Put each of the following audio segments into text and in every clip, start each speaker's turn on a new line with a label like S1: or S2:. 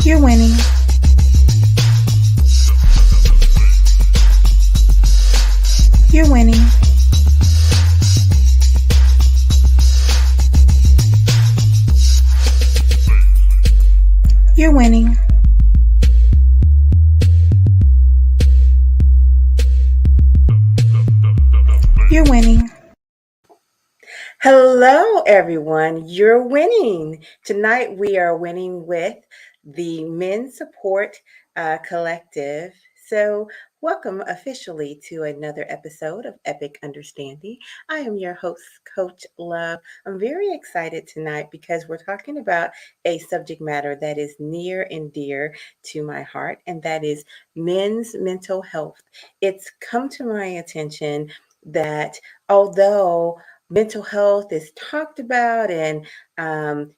S1: You're winning. You're winning. You're winning. You're winning. Hello, everyone. You're winning. Tonight, we are winning with the Men Support Collective. So, welcome officially to another episode of Epic Understanding. I am your host, Coach Love. I'm very excited tonight because we're talking about a subject matter that is near and dear to my heart, and that is men's mental health. It's come to my attention that although mental health is talked about and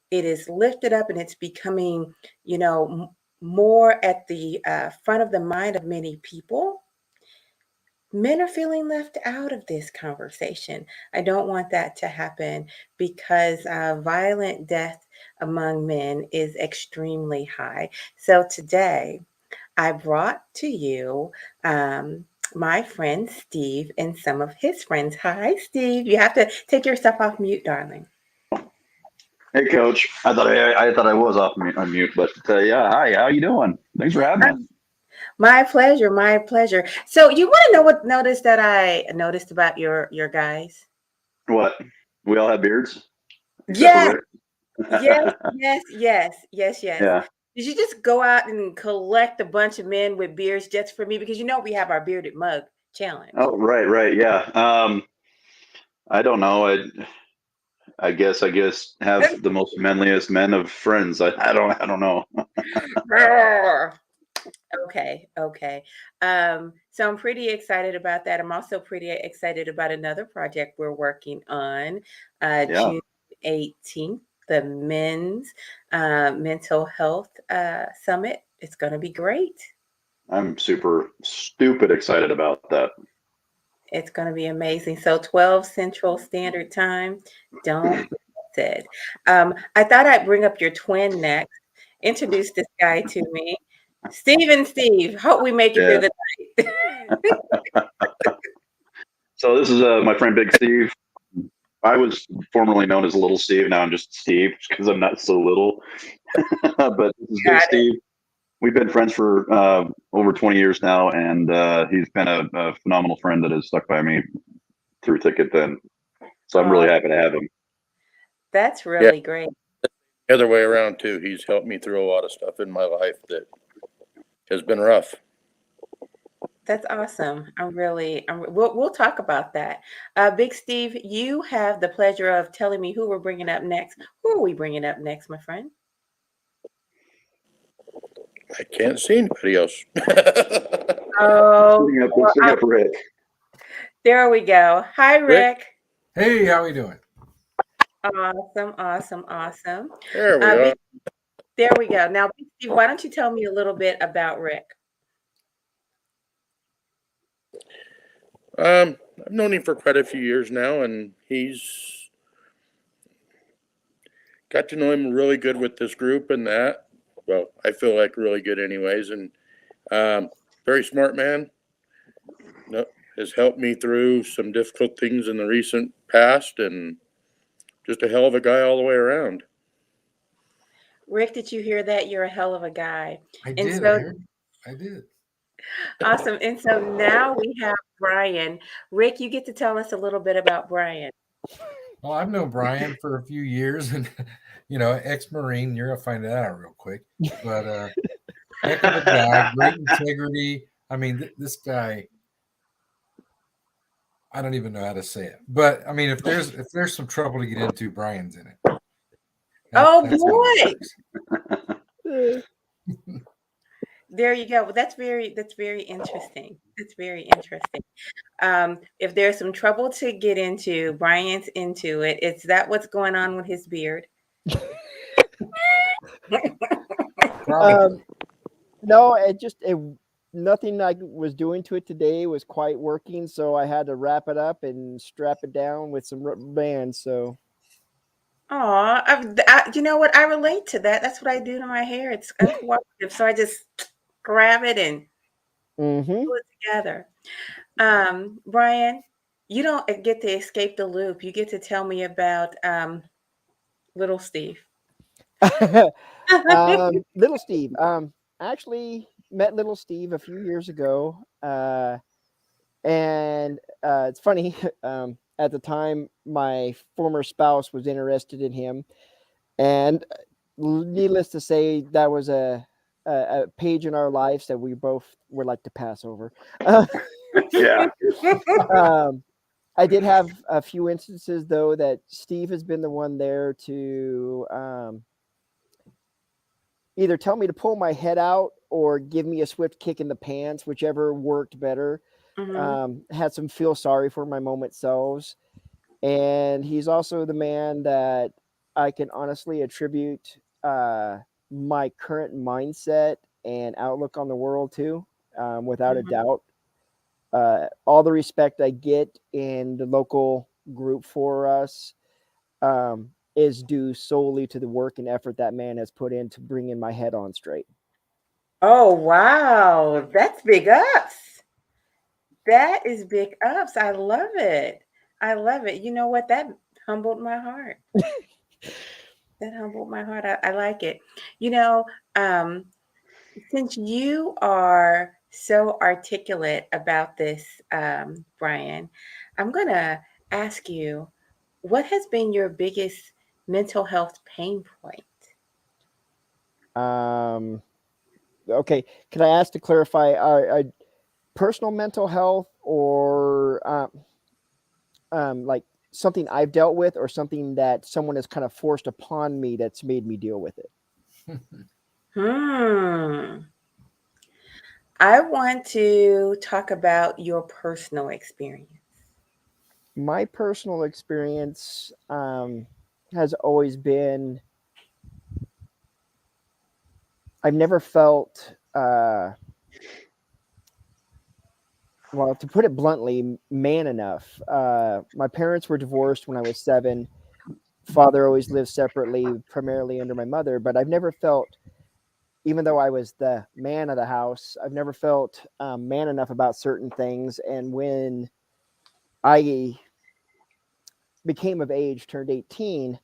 S1: it is lifted up and it's becoming, more at the front of the mind of many people, men are feeling left out of this conversation. I don't want that to happen because violent death among men is extremely high. So today, I brought to you my friend Steve and some of his friends. Hi, Steve. You have to take yourself off mute, darling.
S2: Hey, Coach. I thought I was off on mute, but yeah. Hi. How you doing? Thanks for having me.
S1: My pleasure. My pleasure. So, you want to know what I noticed about your guys?
S2: What? We all have beards, except for
S1: Yes,
S2: Rick.
S1: yes.
S2: Yeah.
S1: Did you just go out and collect a bunch of men with beards just for me? Because we have our bearded mug challenge.
S2: Oh, right. Yeah. I don't know. I guess have the most manliest men of friends. I don't know.
S1: Okay. So I'm pretty excited about that. I'm also pretty excited about another project we're working on,
S2: Yeah.
S1: June 18th, the Men's Mental Health Summit. It's going to be great.
S2: I'm super stupid excited about that.
S1: It's going to be amazing. So 12 Central Standard Time. Don't miss it. I thought I'd bring up your twin next. Introduce this guy to me. Steve. Hope we make it through
S2: Yeah.
S1: the night.
S2: So this is my friend Big Steve. I was formerly known as Little Steve. Now I'm just Steve because I'm not so little. But this is Big
S1: Got it.
S2: Steve. We've been friends for over 20 years now, and he's been a phenomenal friend that has stuck by me through thick and thin. So I'm really
S1: Oh,
S2: happy to have him.
S1: that's
S3: Yeah,
S1: really great.
S3: the other way around too. He's helped me through a lot of stuff in my life that has been rough.
S1: That's awesome. We'll talk about that. Big Steve, you have the pleasure of telling me who we're bringing up next. Who are we bringing up next, my friend?
S3: I can't see anybody else.
S1: Oh,
S2: Let's bring up Rick.
S1: there we go. Hi,
S3: Rick?
S1: Rick.
S4: Hey, how we doing?
S1: Awesome.
S3: There we
S1: Big,
S3: are.
S1: there we go. Now, Big Steve, why don't you tell me a little bit about Rick?
S3: I've known him for quite a few years now, and he's got to know him really good with this group and that. Well, I feel like really good, anyways. And very smart man. No, has helped me through some difficult things in the recent past, and just a hell of a guy all the way around.
S1: Rick, did you hear that? You're a hell of a guy.
S4: I
S1: And
S4: did.
S1: so
S4: I did.
S1: awesome. And so now we have Brian. Rick, you get to tell us a little bit about Brian.
S4: Well, I've known Brian for a few years, and ex-Marine. You're gonna find that out real quick. But heck of a guy, great integrity. I mean, this guy. I don't even know how to say it, but I mean, if there's some trouble to get into, Brian's in it.
S1: Oh
S4: That's how it
S1: boy.
S4: works.
S1: There you go. Well, that's very interesting. That's very interesting. If there's some trouble to get into, Brian's into it. Is that what's going on with his beard?
S4: Probably.
S5: No, nothing I was doing to it today was quite working, so I had to wrap it up and strap it down with some rubber bands. So
S1: You know what? I relate to that. That's what I do to my hair. It's uncooperative, so I just grab it and
S5: Mm-hmm.
S1: pull it together. Brian, you don't get to escape the loop. You get to tell me about little Steve.
S5: Little Steve. Actually met little Steve a few years ago. And it's funny. At the time, my former spouse was interested in him, and needless to say, that was a page in our lives that we both would like to pass over.
S2: Yeah.
S5: um, I did have a few instances though that Steve has been the one there to either tell me to pull my head out or give me a swift kick in the pants, whichever worked better.
S1: Mhm.
S5: Had some feel sorry for my moment selves. And he's also the man that I can honestly attribute my current mindset and outlook on the world to, without a
S1: Mhm.
S5: doubt. All the respect I get in the local group for us is due solely to the work and effort that man has put in to bringing my head on straight.
S1: Oh, wow. That's big ups. That is big ups. I love it. I love it. You know what? That humbled my heart. That humbled my heart. I like it. You know, um, since you are so articulate about this, Brian, I'm going to ask you, what has been your biggest mental health pain point?
S5: Um, okay, can I ask to clarify? Personal mental health or like something I've dealt with or something that someone has kind of forced upon me that's made me deal with it?
S1: Hmm. I want to talk about your personal experience.
S5: My personal experience has always been I've never felt, well, to put it bluntly, man enough. My parents were divorced when I was 7. Father always lived separately, primarily under my mother, but I've never felt, even though I was the man of the house, I've never felt man enough about certain things. And when I became of age, turned 18,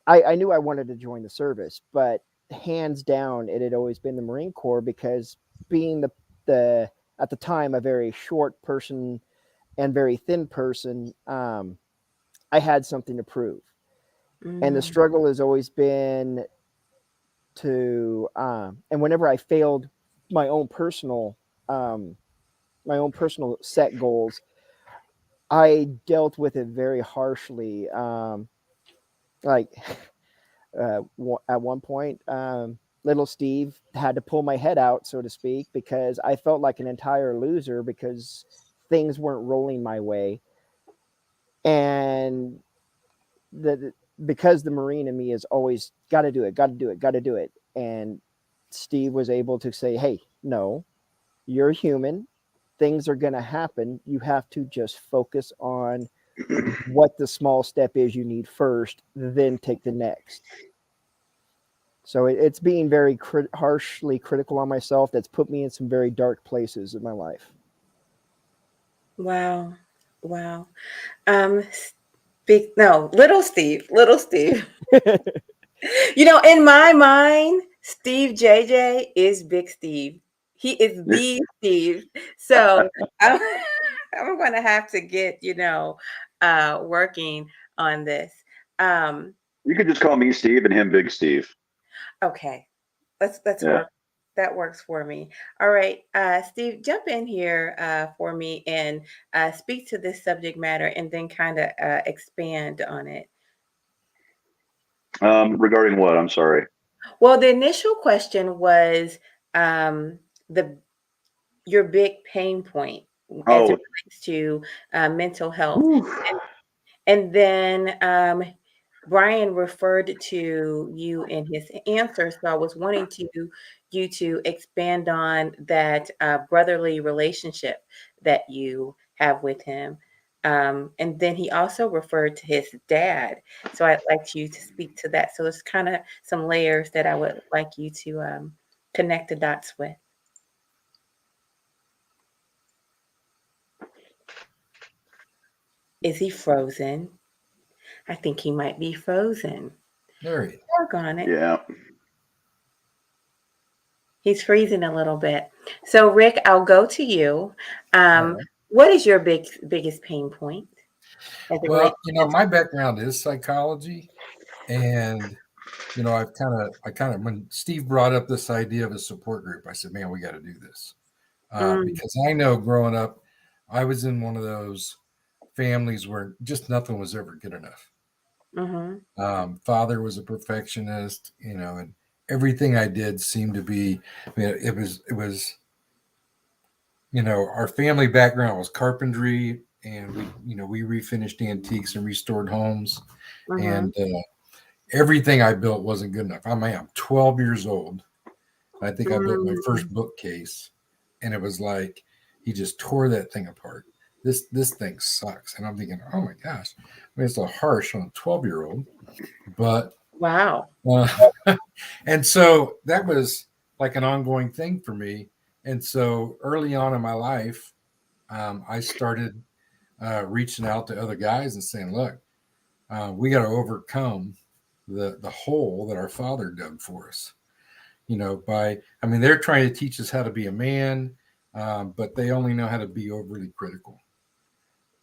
S5: I knew I wanted to join the service, but hands down, it had always been the Marine Corps because being the at the time a very short person and very thin person, I had something to prove, and the
S1: Mm,
S5: struggle has always been to and whenever I failed my own personal um, my own personal set goals, I dealt with it very harshly. Like at one point, little Steve had to pull my head out, so to speak, because I felt like an entire loser because things weren't rolling my way. And the because the Marine in me has always got to do it, got to do it, got to do it. And Steve was able to say, hey, no, you're human. Things are going to happen. You have to just focus on what the small step is you need first, then take the next. So it's being very harshly critical on myself that's put me in some very dark places in my life.
S1: wow. Wow. Um, no, little Steve. You know, in my mind, Steve JJ is Big Steve. He is the Steve. So I'm, I'm going to have to get, working on this. Um,
S2: You could just call me Steve and him Big Steve.
S1: okay, let's
S2: Yeah.
S1: work. That works for me. All right, Steve, jump in here for me and speak to this subject matter, and then kind of expand on it.
S2: Regarding what? I'm sorry.
S1: Well, the initial question was the your big pain point as it
S2: Oh,
S1: relates to mental health,
S2: whew.
S1: and then Brian referred to you in his answer, so I was wanting you to expand on that brotherly relationship that you have with him. And then he also referred to his dad. So I'd like you to speak to that. So it's kind of some layers that I would like you to connect the dots with. Is he frozen? I think he might be frozen.
S4: There he is.
S1: Work on it.
S2: Yeah.
S1: He's freezing a little bit. So Rick, I'll go to you.
S4: All right.
S1: What is your biggest pain point? As it
S4: Well,
S1: relates
S4: my background is psychology, and I kind of when Steve brought up this idea of a support group, I said, man, we got to do this. Because I know growing up, I was in one of those families where just nothing was ever good enough.
S1: Mm-hmm.
S4: Father was a perfectionist, and everything I did seemed to be, it was, our family background was carpentry, and we refinished antiques and restored homes,
S1: Mm-hmm.
S4: and everything I built wasn't good enough. I'm 12 years old. I think I built my first bookcase, and it was like he just tore that thing apart. This thing sucks, and I'm thinking, oh my gosh, it's a harsh on a 12-year-old, but
S1: Wow.
S4: and so that was like an ongoing thing for me. And so early on in my life, I started reaching out to other guys and saying, look, we got to overcome the hole that our father dug for us. They're trying to teach us how to be a man, but they only know how to be overly critical.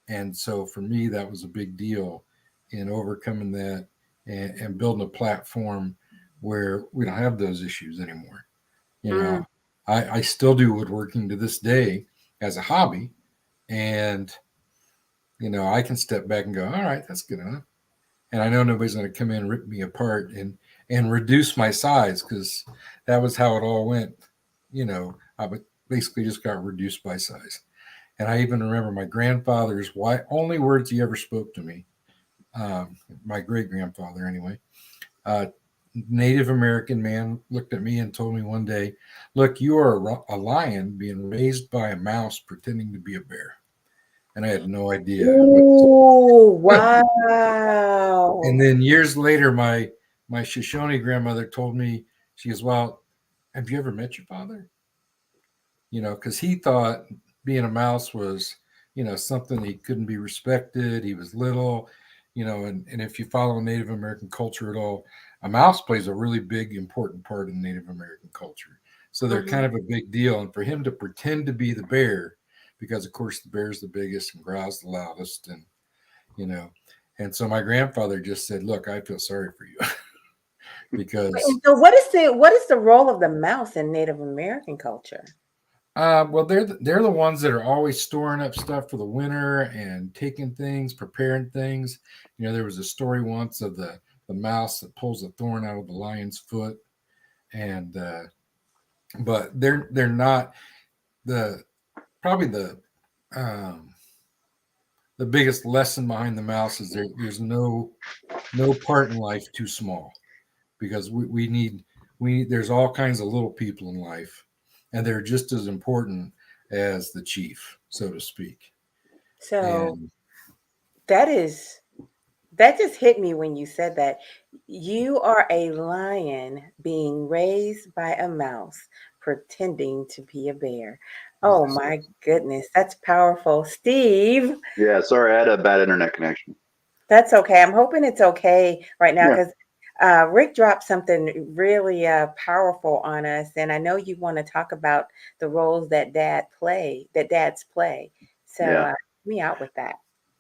S4: And so for me, that was a big deal in overcoming that and building a platform where we don't have those issues anymore. I still do woodworking to this day as a hobby. And, I can step back and go, all right, that's good enough. And I know nobody's going to come in and rip me apart and reduce my size, because that was how it all went. I basically just got reduced by size. And I even remember my grandfather's only words he ever spoke to me, my great-grandfather anyway, Native American man looked at me and told me one day, look, you are a lion being raised by a mouse pretending to be a bear. And I had no idea.
S1: Oh, wow.
S4: And then years later, my Shoshone grandmother told me, she goes, well, have you ever met your father? Because he thought being a mouse was, something he couldn't be respected. He was little, and if you follow Native American culture at all, a mouse plays a really big, important part in Native American culture. So they're kind of a big deal. And for him to pretend to be the bear, because of course the bear's the biggest and growls the loudest, and and so my grandfather just said, look, I feel sorry for you. Because
S1: so what is the role of the mouse in Native American culture?
S4: well, they're the ones that are always storing up stuff for the winter and taking things, preparing things. There was a story once of the mouse that pulls a thorn out of the lion's foot, and but they're not probably the biggest lesson behind the mouse is there's no part in life too small, because we need there's all kinds of little people in life, and they're just as important as the chief, so to speak.
S1: So
S4: And
S1: that just hit me when you said that. You are a lion being raised by a mouse pretending to be a bear. Oh
S4: yes.
S1: my goodness, that's powerful. Steve,
S2: Yeah. Sorry, I had a bad internet connection.
S1: that's okay. I'm hoping it's okay right now,
S2: Yeah.
S1: because Rick dropped something really powerful on us, and I know you want to talk about the roles that dads play. So
S2: Yeah.
S1: help me out with that.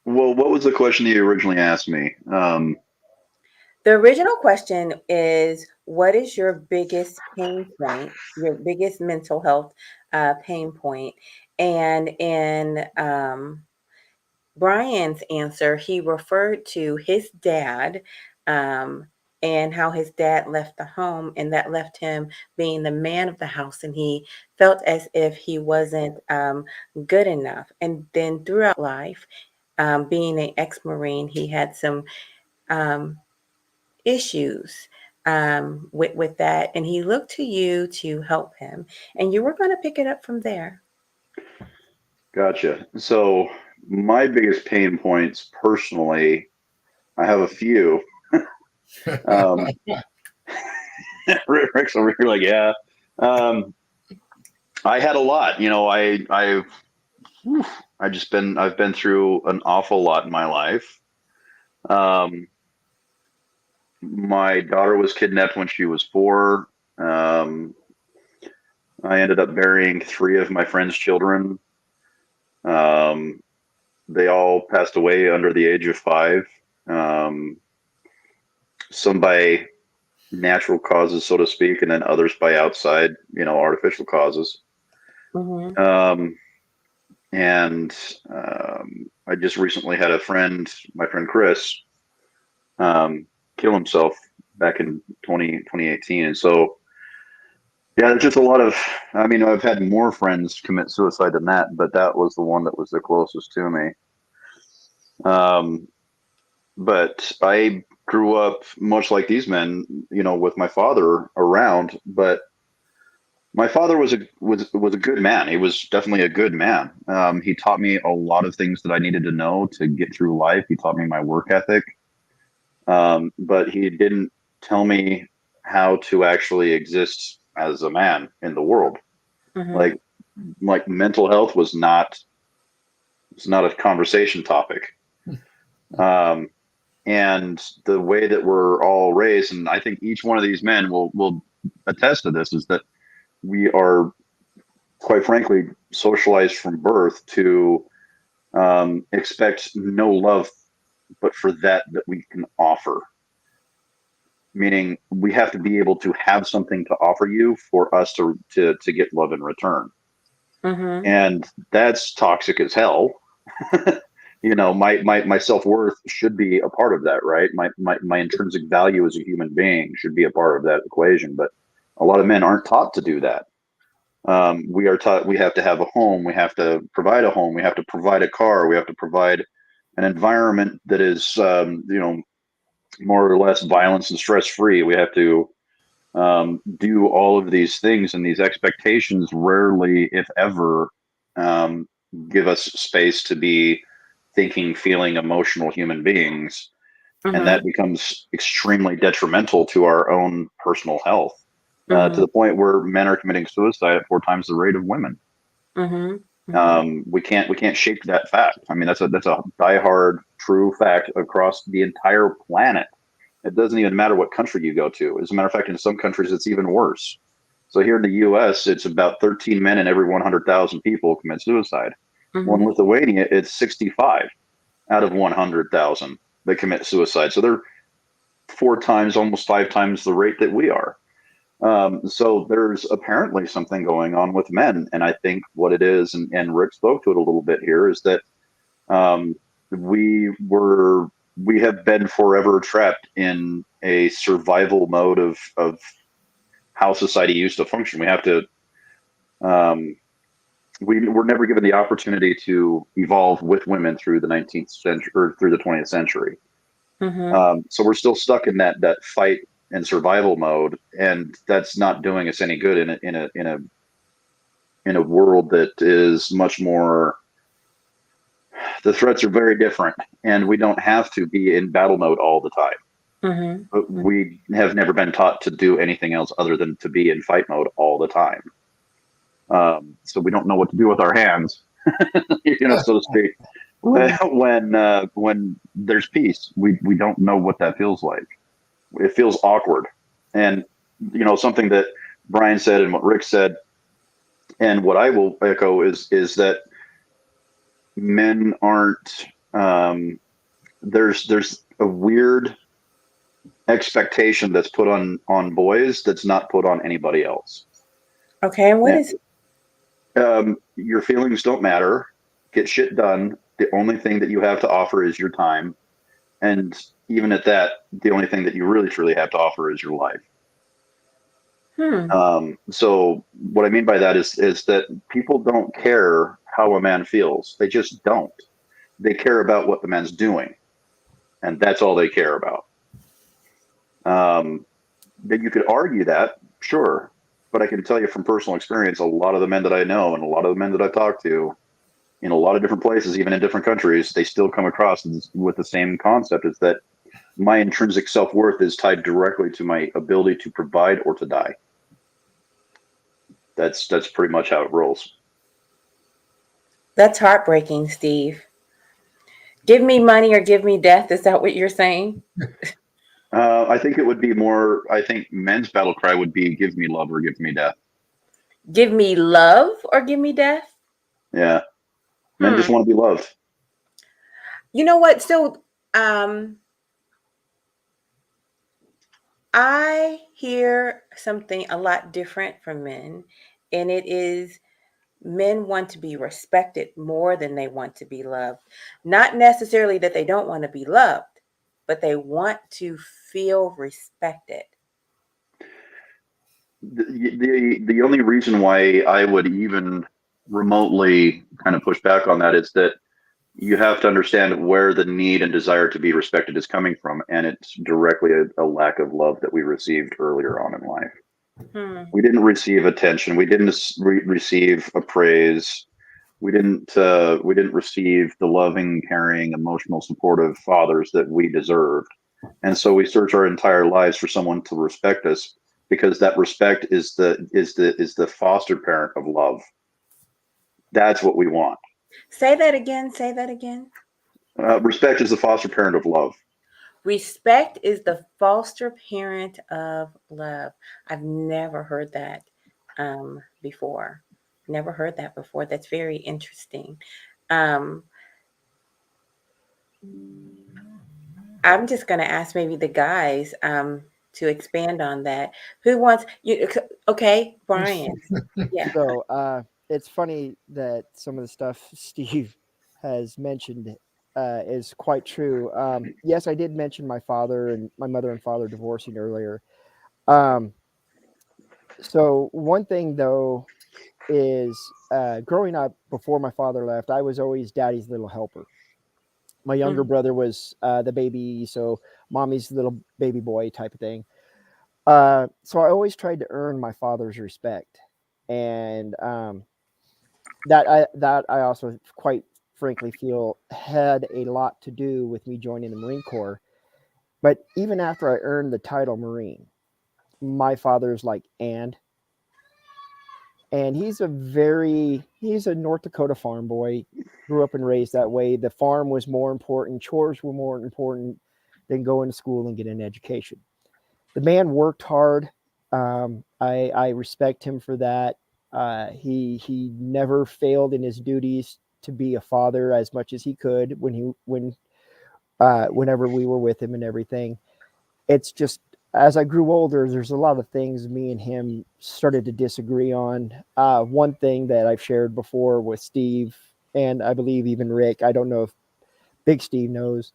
S2: Well, what was the question that you originally asked me?
S1: The original question is, what is your biggest pain point, your biggest mental health pain point? And in Brian's answer, he referred to his dad, and how his dad left the home, and that left him being the man of the house, and he felt as if he wasn't good enough. And then throughout life, being an ex-Marine, he had some issues with that, and he looked to you to help him, and you were going to pick it up from there.
S2: Gotcha. So my biggest pain points personally, I have a few. Rick's over here like, yeah. I had a lot, I've been through an awful lot in my life. My daughter was kidnapped when she was 4. I ended up burying 3 of my friends' children. They all passed away under the age of 5. Some by natural causes, so to speak, and then others by outside, artificial causes.
S1: Mm-hmm.
S2: And I just recently had my friend Chris, kill himself back in 2018. And so, yeah, there's just a lot of, I've had more friends commit suicide than that, but that was the one that was the closest to me. But I grew up much like these men, with my father around, but my father was a good man. He was definitely a good man. He taught me a lot of things that I needed to know to get through life. He taught me my work ethic, but he didn't tell me how to actually exist as a man in the world.
S1: Mm-hmm.
S2: Like mental health was not a conversation topic. And the way that we're all raised, and I think each one of these men will attest to this, is that we are, quite frankly, socialized from birth to expect no love but for that we can offer. Meaning we have to be able to have something to offer you for us to get love in return.
S1: Mm-hmm.
S2: And that's toxic as hell. My self-worth should be a part of that, right? My intrinsic value as a human being should be a part of that equation. But a lot of men aren't taught to do that. We are taught we have to have a home, we have to provide a home, we have to provide a car, we have to provide an environment that is, more or less violence and stress-free. We have to do all of these things, and these expectations rarely, if ever, give us space to be thinking, feeling, emotional human beings.
S1: Mm-hmm.
S2: And that becomes extremely detrimental to our own personal health,
S1: Mm-hmm.
S2: to the point where men are committing suicide at 4 times the rate of women.
S1: Mm-hmm. Mm-hmm.
S2: We can't shake that fact. That's a diehard true fact across the entire planet. It doesn't even matter what country you go to. As a matter of fact, in some countries, it's even worse. So here in the U.S., it's about 13 men in every 100,000 people commit suicide.
S1: Mm-hmm.
S2: Well, in Lithuania, it's 65 out of 100,000 that commit suicide. So they're 4 times, almost 5 times the rate that we are. So there's apparently something going on with men. And I think what it is, and Rick spoke to it a little bit here, is that we have been forever trapped in a survival mode of how society used to function. We have to, we're never given the opportunity to evolve with women through the 19th century or through the 20th century.
S1: Mm-hmm.
S2: So we're still stuck in that fight and survival mode, and that's not doing us any good in a world that is much more. The threats are very different, and we don't have to be in battle mode all the time.
S1: Mm-hmm.
S2: But we have never been taught to do anything else other than to be in fight mode all the time. So we don't know what to do with our hands, so to speak. When there's peace, we don't know what that feels like. It feels awkward. And, something that Brian said and what Rick said, and what I will echo is that men aren't, there's a weird expectation that's put on boys that's not put on anybody else.
S1: Okay, and what is
S2: your feelings don't matter. Get shit done. The only thing that you have to offer is your time. And even at that, the only thing that you really truly have to offer is your life. So what I mean by that is that people don't care how a man feels. They just don't. They care about what the man's doing. And that's all they care about. That you could argue that, sure. But I can tell you from personal experience, a lot of the men that I know and a lot of the men that I talk to in a lot of different places, even in different countries, they still come across with the same concept, is that my intrinsic self-worth is tied directly to my ability to provide or to die. That's pretty much how it rolls.
S1: That's heartbreaking, Steve. Give me money or give me death. Is that what you're saying?
S2: I think it would be more, I think men's battle cry would be give me love or give me death.
S1: Give me love or give me death?
S2: Yeah. Men just want to be loved.
S1: You know what? So I hear something a lot different from men, and it is men want to be respected more than they want to be loved. Not necessarily that they don't want to be loved, but they want to feel respected.
S2: The only reason why I would even remotely kind of push back on that is that you have to understand where the need and desire to be respected is coming from, and it's directly a lack of love that we received earlier on in life. We didn't receive attention. We didn't receive a praise. We didn't receive the loving, caring, emotional, supportive fathers that we deserved. And so we search our entire lives for someone to respect us, because that respect is the foster parent of love. That's what we want.
S1: Say that again. Say that again.
S2: Respect is the foster parent of love.
S1: Respect is the foster parent of love. I've never heard that before. Never heard that before. That's very interesting. I'm just going to ask maybe the guys to expand on that. Who wants you? Okay, Brian. Yeah.
S5: So it's funny that some of the stuff Steve has mentioned is quite true. Yes, I did mention my father and my mother and father divorcing earlier. So one thing though is growing up before my father left, I was always daddy's little helper. My younger brother was the baby, so mommy's little baby boy type of thing. So I always tried to earn my father's respect, and that I also quite frankly feel had a lot to do with me joining the Marine Corps. But even after I earned the title Marine, my father's like, and he's a North Dakota farm boy, grew up and raised that way. The farm was more important, chores were more important than going to school and getting an education. The man worked hard. I respect him for that. He never failed in his duties to be a father as much as he could whenever we were with him and everything. It's just as I grew older, there's a lot of things me and him started to disagree on. One thing that I've shared before with Steve, and I believe even Rick, I don't know if Big Steve knows.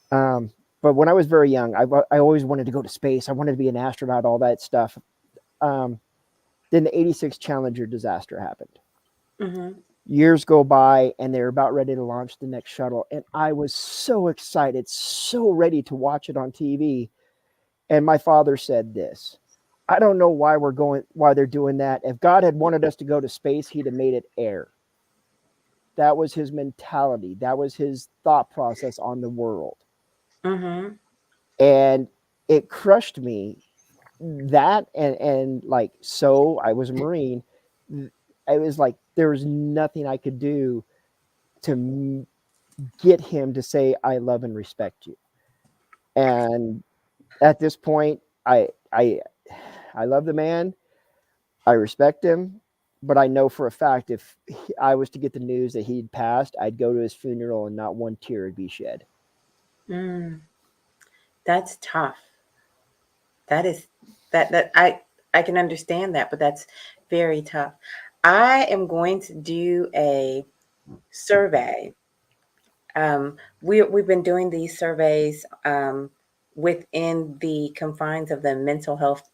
S5: But when I was very young, I always wanted to go to space. I wanted to be an astronaut, all that stuff. Then the 86 Challenger disaster happened.
S1: Mm-hmm.
S5: Years go by, and they're about ready to launch the next shuttle. And I was so excited, so ready to watch it on TV. And my father said this: I don't know why they're doing that. If God had wanted us to go to space, he'd have made it air. That was his mentality. That was his thought process on the world.
S1: Mm-hmm.
S5: And it crushed me. That and like, so I was a Marine. It was like there was nothing I could do to get him to say I love and respect you. And at this point, I love the man. I respect him, but I know for a fact if I was to get the news that he'd passed, I'd go to his funeral and not one tear would be shed.
S1: That's tough. That is that I can understand that, but that's very tough. I am going to do a survey. We've been doing these surveys within the confines of the mental health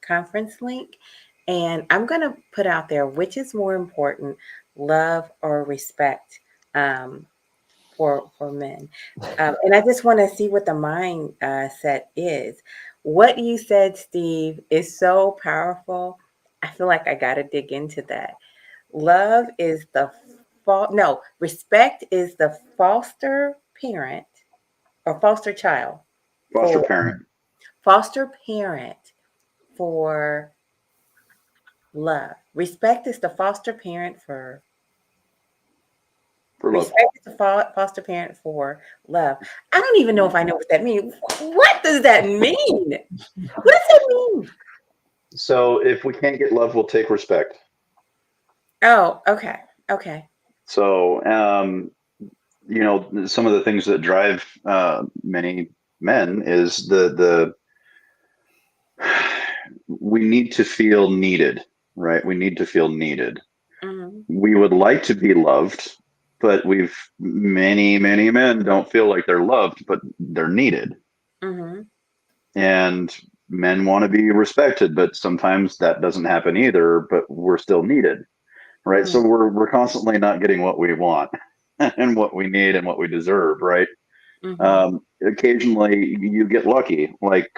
S1: conference link, and I'm going to put out there which is more important, love or respect, for men. And I just want to see what the mind set is. What you said, Steve, is so powerful. I feel like I got to dig into that. Love is the respect is the foster parent or foster child
S2: Foster
S1: for
S2: parent.
S1: foster parent for love. Respect is the foster parent for
S2: For love.
S1: respect is the foster parent for love. I don't even know if I know what that means. What does that mean? What does that mean?
S2: So if we can't get love, we'll take respect.
S1: Oh, okay. Okay.
S2: So, some of the things that drive many men is we need to feel needed, right? We need to feel needed.
S1: Mm-hmm.
S2: We would like to be loved, but many men don't feel like they're loved, but they're needed.
S1: Mm-hmm.
S2: And men want to be respected, but sometimes that doesn't happen either, but we're still needed, right? So we're constantly not getting what we want and what we need and what we deserve, right?
S1: Mm-hmm.
S2: Occasionally you get lucky, like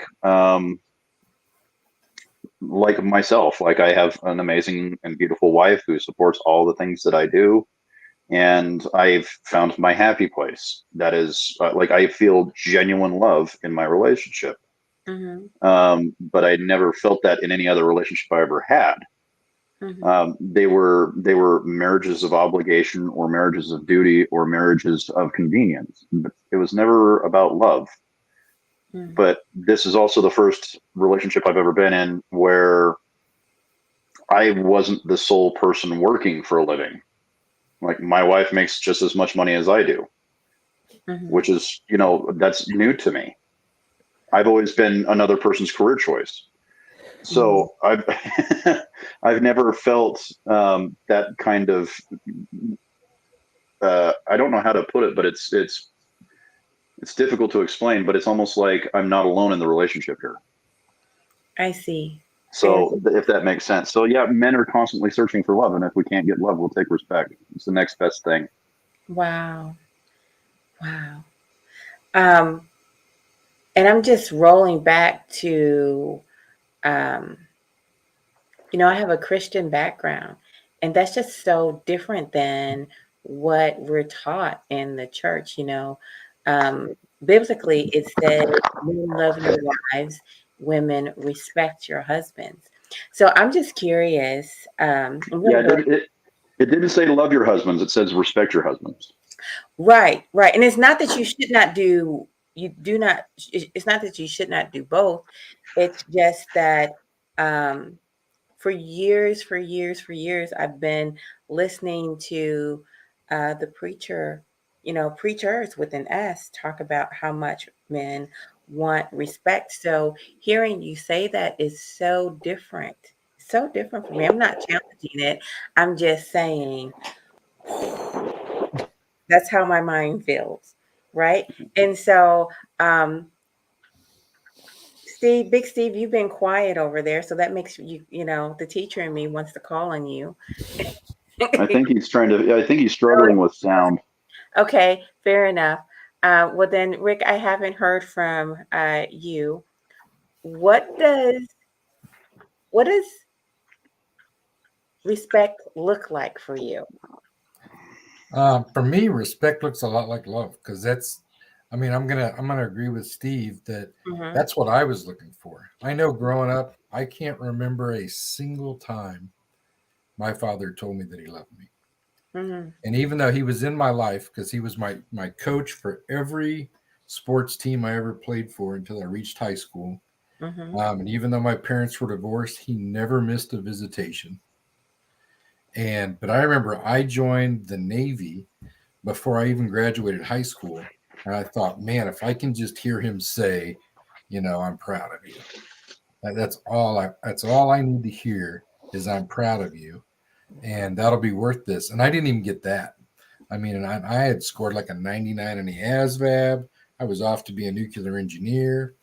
S2: myself. Like, I have an amazing and beautiful wife who supports all the things that I do, and I've found my happy place. That is, I feel genuine love in my relationship.
S1: Mm-hmm.
S2: But I never felt that in any other relationship I ever had.
S1: Mm-hmm.
S2: They were marriages of obligation, or marriages of duty, or marriages of convenience. But it was never about love.
S1: Mm-hmm.
S2: But this is also the first relationship I've ever been in where I wasn't the sole person working for a living. Like, my wife makes just as much money as I do,
S1: Mm-hmm.
S2: which is, that's new to me. I've always been another person's career choice. So I've I've never felt that kind of I don't know how to put it, but it's difficult to explain. But it's almost like I'm not alone in the relationship here.
S1: I see.
S2: So if that makes sense. So yeah, men are constantly searching for love, and if we can't get love, we'll take respect. It's the next best thing.
S1: Wow. Wow. Um, and I'm just rolling back to, um, I have a Christian background, and that's just so different than what we're taught in the church. Biblically, it says, "Men love your wives, women respect your husbands." So I'm just curious. I'm
S2: Yeah,
S1: gonna go
S2: it didn't say love your husbands. It says respect your husbands.
S1: right, right, and it's not that you should not do. You do not. It's not that you should not do both. It's just that. Um, for years, I've been listening to the preachers with an S talk about how much men want respect. So hearing you say that is so different for me. I'm not challenging it. I'm just saying that's how my mind feels, right? And so, Steve, Big Steve, you've been quiet over there, so that makes the teacher in me wants to call on you.
S2: I think he's struggling with sound.
S1: Okay, fair enough. Well, then, Rick, I haven't heard from you. What does what does respect look like for you?
S4: For me, respect looks a lot like love, because I'm gonna agree with Steve that
S1: Mm-hmm.
S4: that's what I was looking for. I know growing up, I can't remember a single time my father told me that he loved me.
S1: Mm-hmm.
S4: And even though he was in my life, because he was my coach for every sports team I ever played for until I reached high school,
S1: Mm-hmm.
S4: and even though my parents were divorced, he never missed a visitation. But I remember I joined the Navy before I even graduated high school, and I thought, man, if I can just hear him say, I'm proud of you. That's all I need to hear is I'm proud of you, and that'll be worth this. And I didn't even get that. And I had scored like a 99 in the ASVAB. I was off to be a nuclear engineer.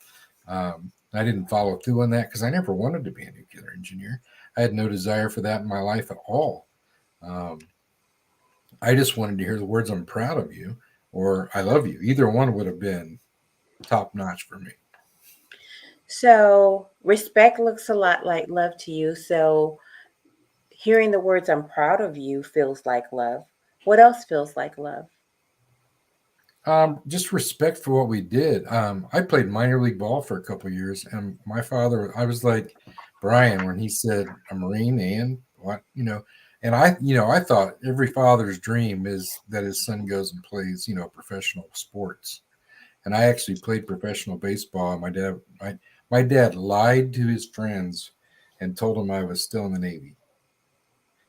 S4: I didn't follow through on that because I never wanted to be a nuclear engineer. I had no desire for that in my life at all. Um, I just wanted to hear the words "I'm proud of you" or "I love you." Either one would have been top notch for me.
S1: So respect looks a lot like love to you. So hearing the words "I'm proud of you" feels like love. What else feels like love?
S4: Just respect for what we did. I played minor league ball for a couple of years, and my father, I was like Brian when he said a Marine and what, and I thought every father's dream is that his son goes and plays, professional sports. And I actually played professional baseball. And my dad lied to his friends and told them I was still in the Navy.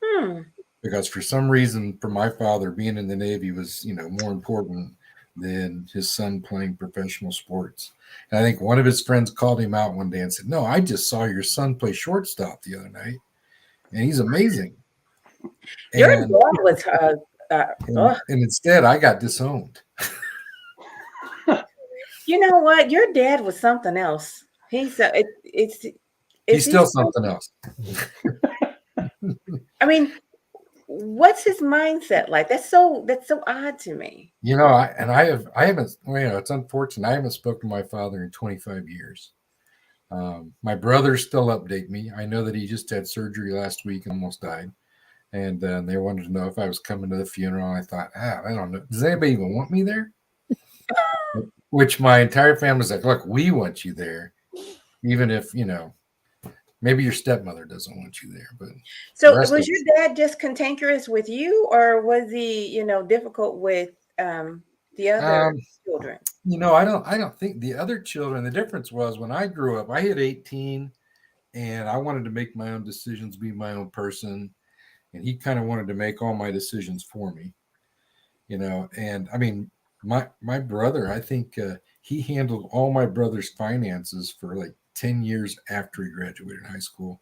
S1: Hmm.
S4: Because for some reason, for my father, being in the Navy was, more important than his son playing professional sports. And I think one of his friends called him out one day and said, "No, I just saw your son play shortstop the other night, and he's amazing."
S1: Your dad
S4: And
S1: was
S4: and instead, I got disowned.
S1: you know what? Your dad was something else. He's
S4: He's still something else.
S1: I mean, what's his mindset like? That's so odd to me.
S4: I haven't. Well, it's unfortunate. I haven't spoken to my father in 25 years. My brothers still update me. I know that he just had surgery last week and almost died. And they wanted to know if I was coming to the funeral. I thought, I don't know. Does anybody even want me there? Which my entire family's like, look, we want you there, even if maybe your stepmother doesn't want you there. But
S1: So was your dad just cantankerous with you, or was he, difficult with the other children?
S4: I don't think the other children. The difference was when I grew up, I hit 18, and I wanted to make my own decisions, be my own person, and he kind of wanted to make all my decisions for me. And I mean, my brother, I think he handled all my brother's finances for like 10 years after he graduated high school,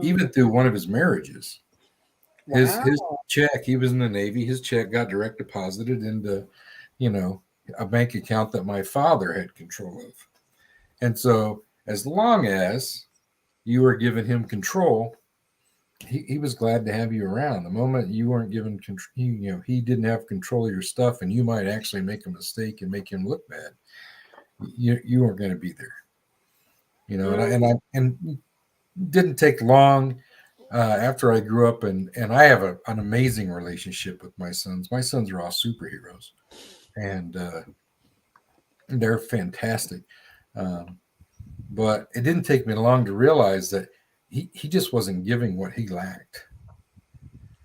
S4: even through one of his marriages. His check, he was in the Navy, his check got direct deposited into, a bank account that my father had control of. And so as long as you were giving him control, he was glad to have you around. The moment you weren't given control, he didn't have control of your stuff, and you might actually make a mistake and make him look bad. You weren't going to be there, and it didn't take long after I grew up, and I have an amazing relationship with my sons. My sons are all superheroes, and they're fantastic. But it didn't take me long to realize that he just wasn't giving what he lacked.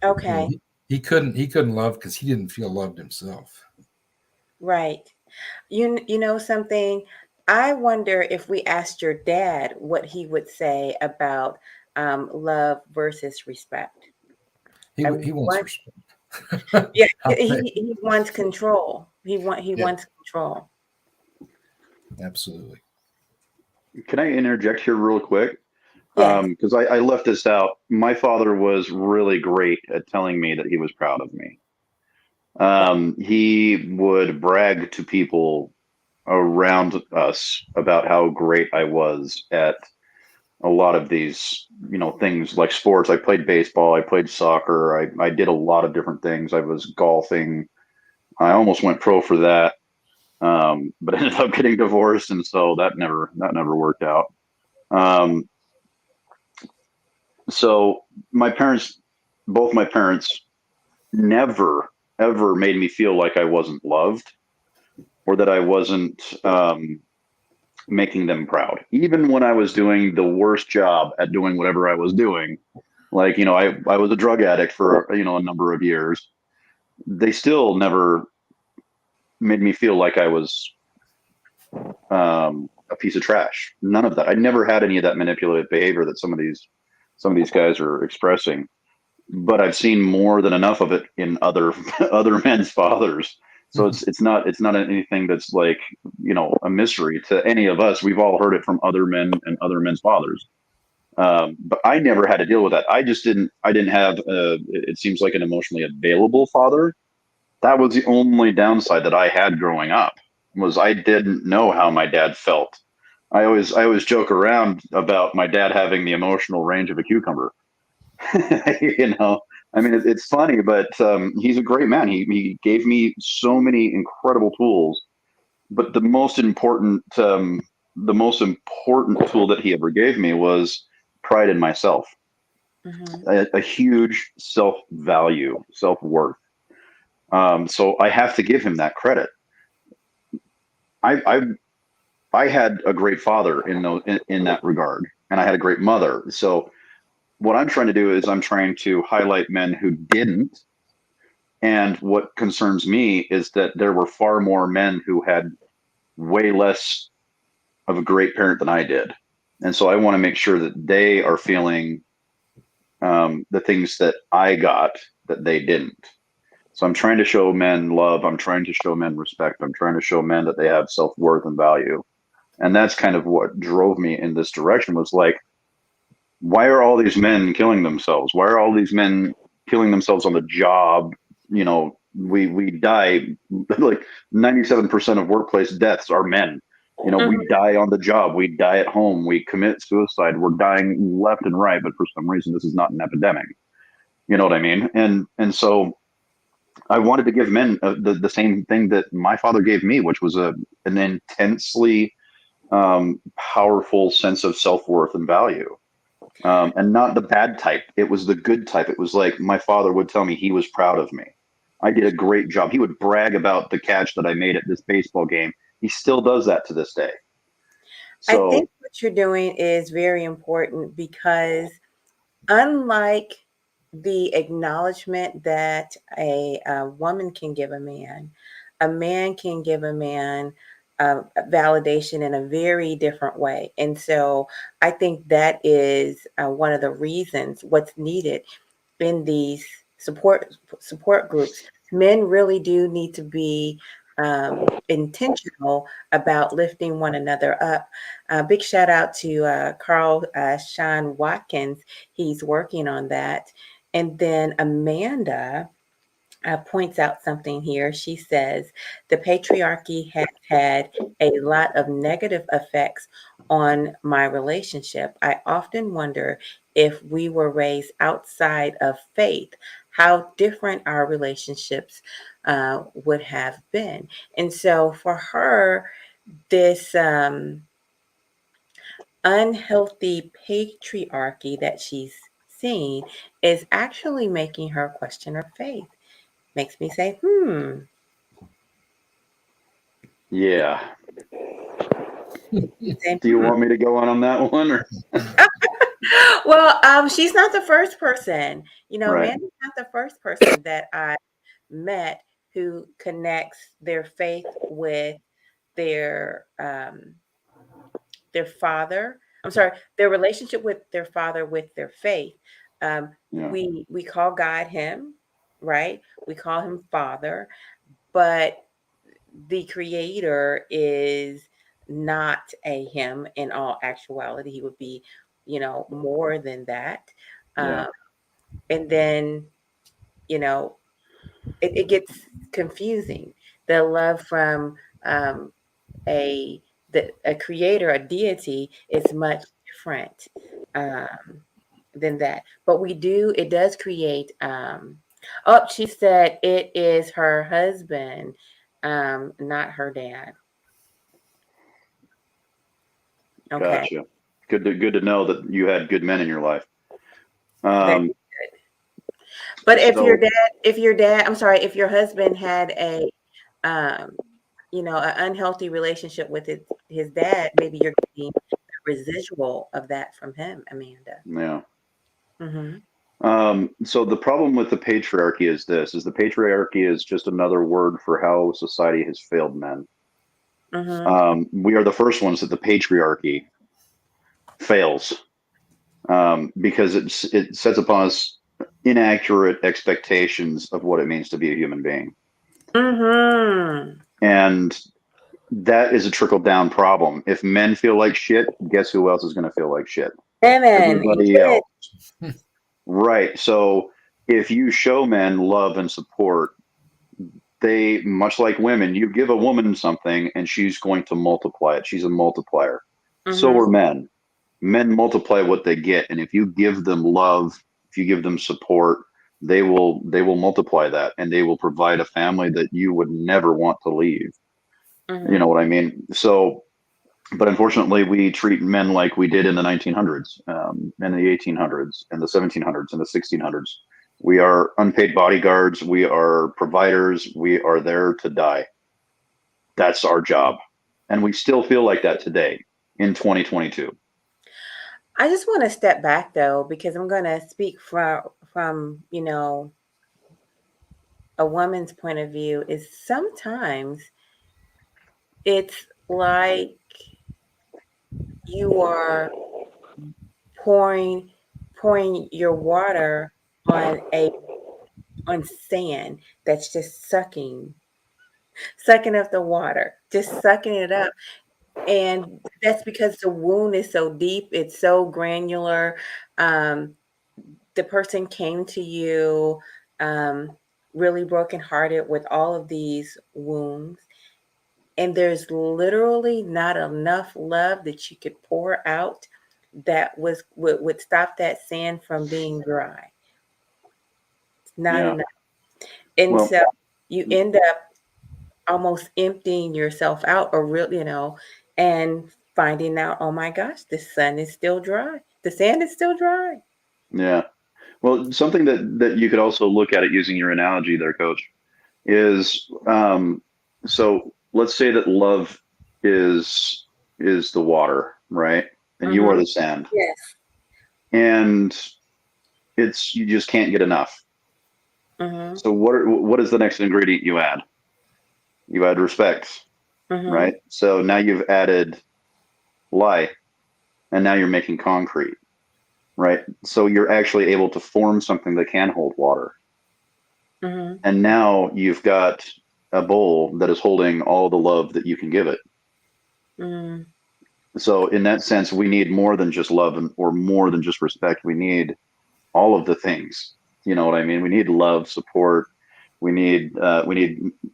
S1: Okay.
S4: He couldn't love because he didn't feel loved himself.
S1: Right. You know something? I wonder if we asked your dad what he would say about love versus respect.
S4: He wants respect.
S1: Yeah, he wants control. He wants control.
S4: Absolutely.
S2: Can I interject here real quick?
S1: Yes.
S2: Because I left this out. My father was really great at telling me that he was proud of me. He would brag to people around us about how great I was at a lot of these, things like sports. I played baseball, I played soccer, I did a lot of different things. I was golfing. I almost went pro for that. But ended up getting divorced, and so that never worked out. So both my parents never ever made me feel like I wasn't loved or that I wasn't making them proud. Even when I was doing the worst job at doing whatever I was doing, like, I was a drug addict for, a number of years. They still never made me feel like I was a piece of trash. None of that. I never had any of that manipulative behavior that some of these guys are expressing. But I've seen more than enough of it in other men's fathers. So it's not anything that's like, a mystery to any of us. We've all heard it from other men and other men's fathers. But I never had to deal with that. I didn't have it seems like an emotionally available father. That was the only downside that I had growing up, was I didn't know how my dad felt. I always joke around about my dad having the emotional range of a cucumber. I mean, it's funny, but he's a great man. He gave me so many incredible tools, but the most important tool that he ever gave me was pride in myself. A huge self-value, self-worth. So I have to give him that credit. I had a great father in that regard, and I had a great mother. So what I'm trying to do is I'm trying to highlight men who didn't. And what concerns me is that there were far more men who had way less of a great parent than I did. And so I want to make sure that they are feeling the things that I got that they didn't. So I'm trying to show men love. I'm trying to show men respect. I'm trying to show men that they have self-worth and value. And that's kind of what drove me in this direction, was like, why are all these men killing themselves? Why are all these men killing themselves on the job? You know, we die, like 97% of workplace deaths are men. You know, we die on the job, we die at home, we commit suicide, we're dying left and right, but for some reason this is not an epidemic. You know what I mean? And so I wanted to give men the same thing that my father gave me, which was an intensely powerful sense of self-worth and value. And not the bad type. It was the good type. It was like my father would tell me he was proud of me. I did a great job. He would brag about the catch that I made at this baseball game. He still does that to this day.
S1: I
S2: So
S1: think what you're doing is very important, because unlike the acknowledgement that a woman can give a man can give a man validation in a very different way. And so I think that is one of the reasons what's needed in these support groups. Men really do need to be intentional about lifting one another up. Big shout out to Carl Sean Watkins. He's working on that. And then Amanda points out something here. She says the patriarchy has had a lot of negative effects on my relationship. I often wonder, if we were raised outside of faith, how different our relationships would have been. And so for her, this unhealthy patriarchy that she's seeing is actually making her question her faith. Makes me say,
S2: yeah.
S1: say,
S2: Do you want me to go on that one? Or?
S1: Well, she's not the first person.
S2: Right.
S1: Amanda's not the first person that I met who connects their faith with their father. I'm sorry, their relationship with their father with their faith.
S2: Yeah.
S1: We call God him, right? We call him Father, but the creator is not a him in all actuality. He would be, more than that.
S2: Yeah.
S1: And then, it gets confusing. The love from a creator, a deity, is much different than that. But it does create. She said it is her husband, not her dad. Okay.
S2: Gotcha. Good to know that you had good men in your life.
S1: But if
S2: So-
S1: your dad, I'm sorry, if your husband had a, an unhealthy relationship with his dad, maybe you're getting the residual of that from him, Amanda.
S2: Yeah.
S1: Mm-hmm.
S2: So the problem with the patriarchy is the patriarchy is just another word for how society has failed men.
S1: Mm-hmm.
S2: We are the first ones that the patriarchy fails, because it sets upon us inaccurate expectations of what it means to be a human being.
S1: Mm-hmm.
S2: And that is a trickle down problem. If men feel like shit, guess who else is going to feel like shit?
S1: Women.
S2: Everybody else. Right. So if you show men love and support, they, much like women, you give a woman something and she's going to multiply it. She's a multiplier.
S1: Mm-hmm.
S2: So are men. Men multiply what they get. And if you give them love, if you give them support, they will multiply that, and they will provide a family that you would never want to leave.
S1: Mm-hmm.
S2: You know what I mean? So, but unfortunately, we treat men like we did in the 1900s, and the 1800s, and the 1700s, and the 1600s. We are unpaid bodyguards. We are providers. We are there to die. That's our job. And we still feel like that today in 2022.
S1: I just want to step back though, because I'm going to speak from a woman's point of view. Is sometimes it's like you are pouring your water on sand that's just sucking up the water, just sucking it up. And that's because the wound is so deep, it's so granular. Um, the person came to you really brokenhearted with all of these wounds, and there's literally not enough love that you could pour out that would stop that sand from being dry. It's not
S2: Yeah.
S1: enough. And
S2: Well,
S1: so you end up almost emptying yourself out, or really, and finding out, oh my gosh, the sun is still dry. The sand is still dry.
S2: yeah. Well, something that you could also look at it using your analogy there, Coach, is so let's say that love is the water, right? And you are
S1: Mm-hmm.
S2: the sand.
S1: Yes.
S2: And you just can't get enough.
S1: Mm-hmm.
S2: So what is the next ingredient you add? You add respect,
S1: Mm-hmm.
S2: right? So now you've added lie, and now you're making concrete, right? So you're actually able to form something that can hold water.
S1: Mm-hmm.
S2: And now you've got a bowl that is holding all the love that you can give it.
S1: Mm-hmm.
S2: So in that sense, we need more than just love or more than just respect. We need all of the things. You know what I mean? We need love, support. We need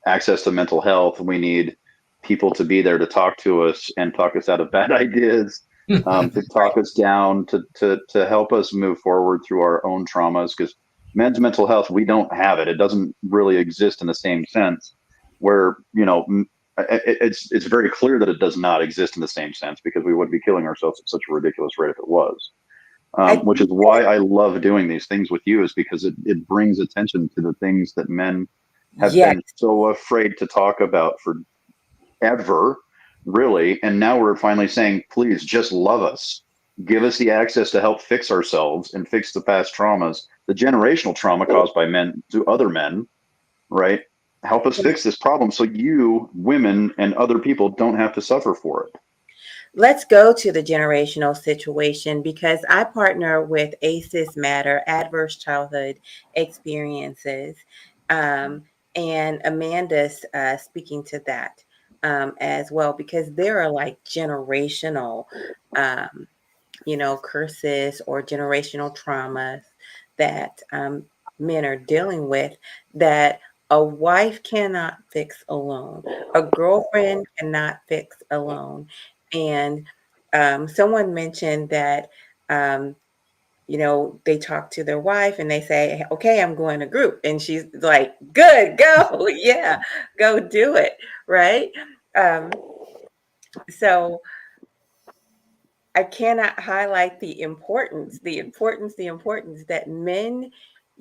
S2: access to mental health. We need people to be there to talk to us and talk us out of bad ideas, to talk us down, to help us move forward through our own traumas. Because men's mental health, we don't have it. It doesn't really exist in the same sense. Where it's very clear that it does not exist in the same sense, because we wouldn't be killing ourselves at such a ridiculous rate if it was.
S1: I
S2: Which is why I love doing these things with you, is because it brings attention to the things that men have
S1: Yes.
S2: been so afraid to talk about forever, really. And now we're finally saying, please just love us. Give us the access to help fix ourselves and fix the past traumas, the generational trauma caused by men to other men, right? Help us fix this problem so you, women, and other people don't have to suffer for it.
S1: Let's go to the generational situation, because I partner with ACEs Matter, Adverse Childhood Experiences, and Amanda's speaking to that as well, because there are like generational, curses or generational traumas that men are dealing with that a wife cannot fix alone, a girlfriend cannot fix alone. And someone mentioned that, they talk to their wife and they say, okay, I'm going to group. And she's like, good, go. Yeah, go do it. Right. So I cannot highlight the importance that men,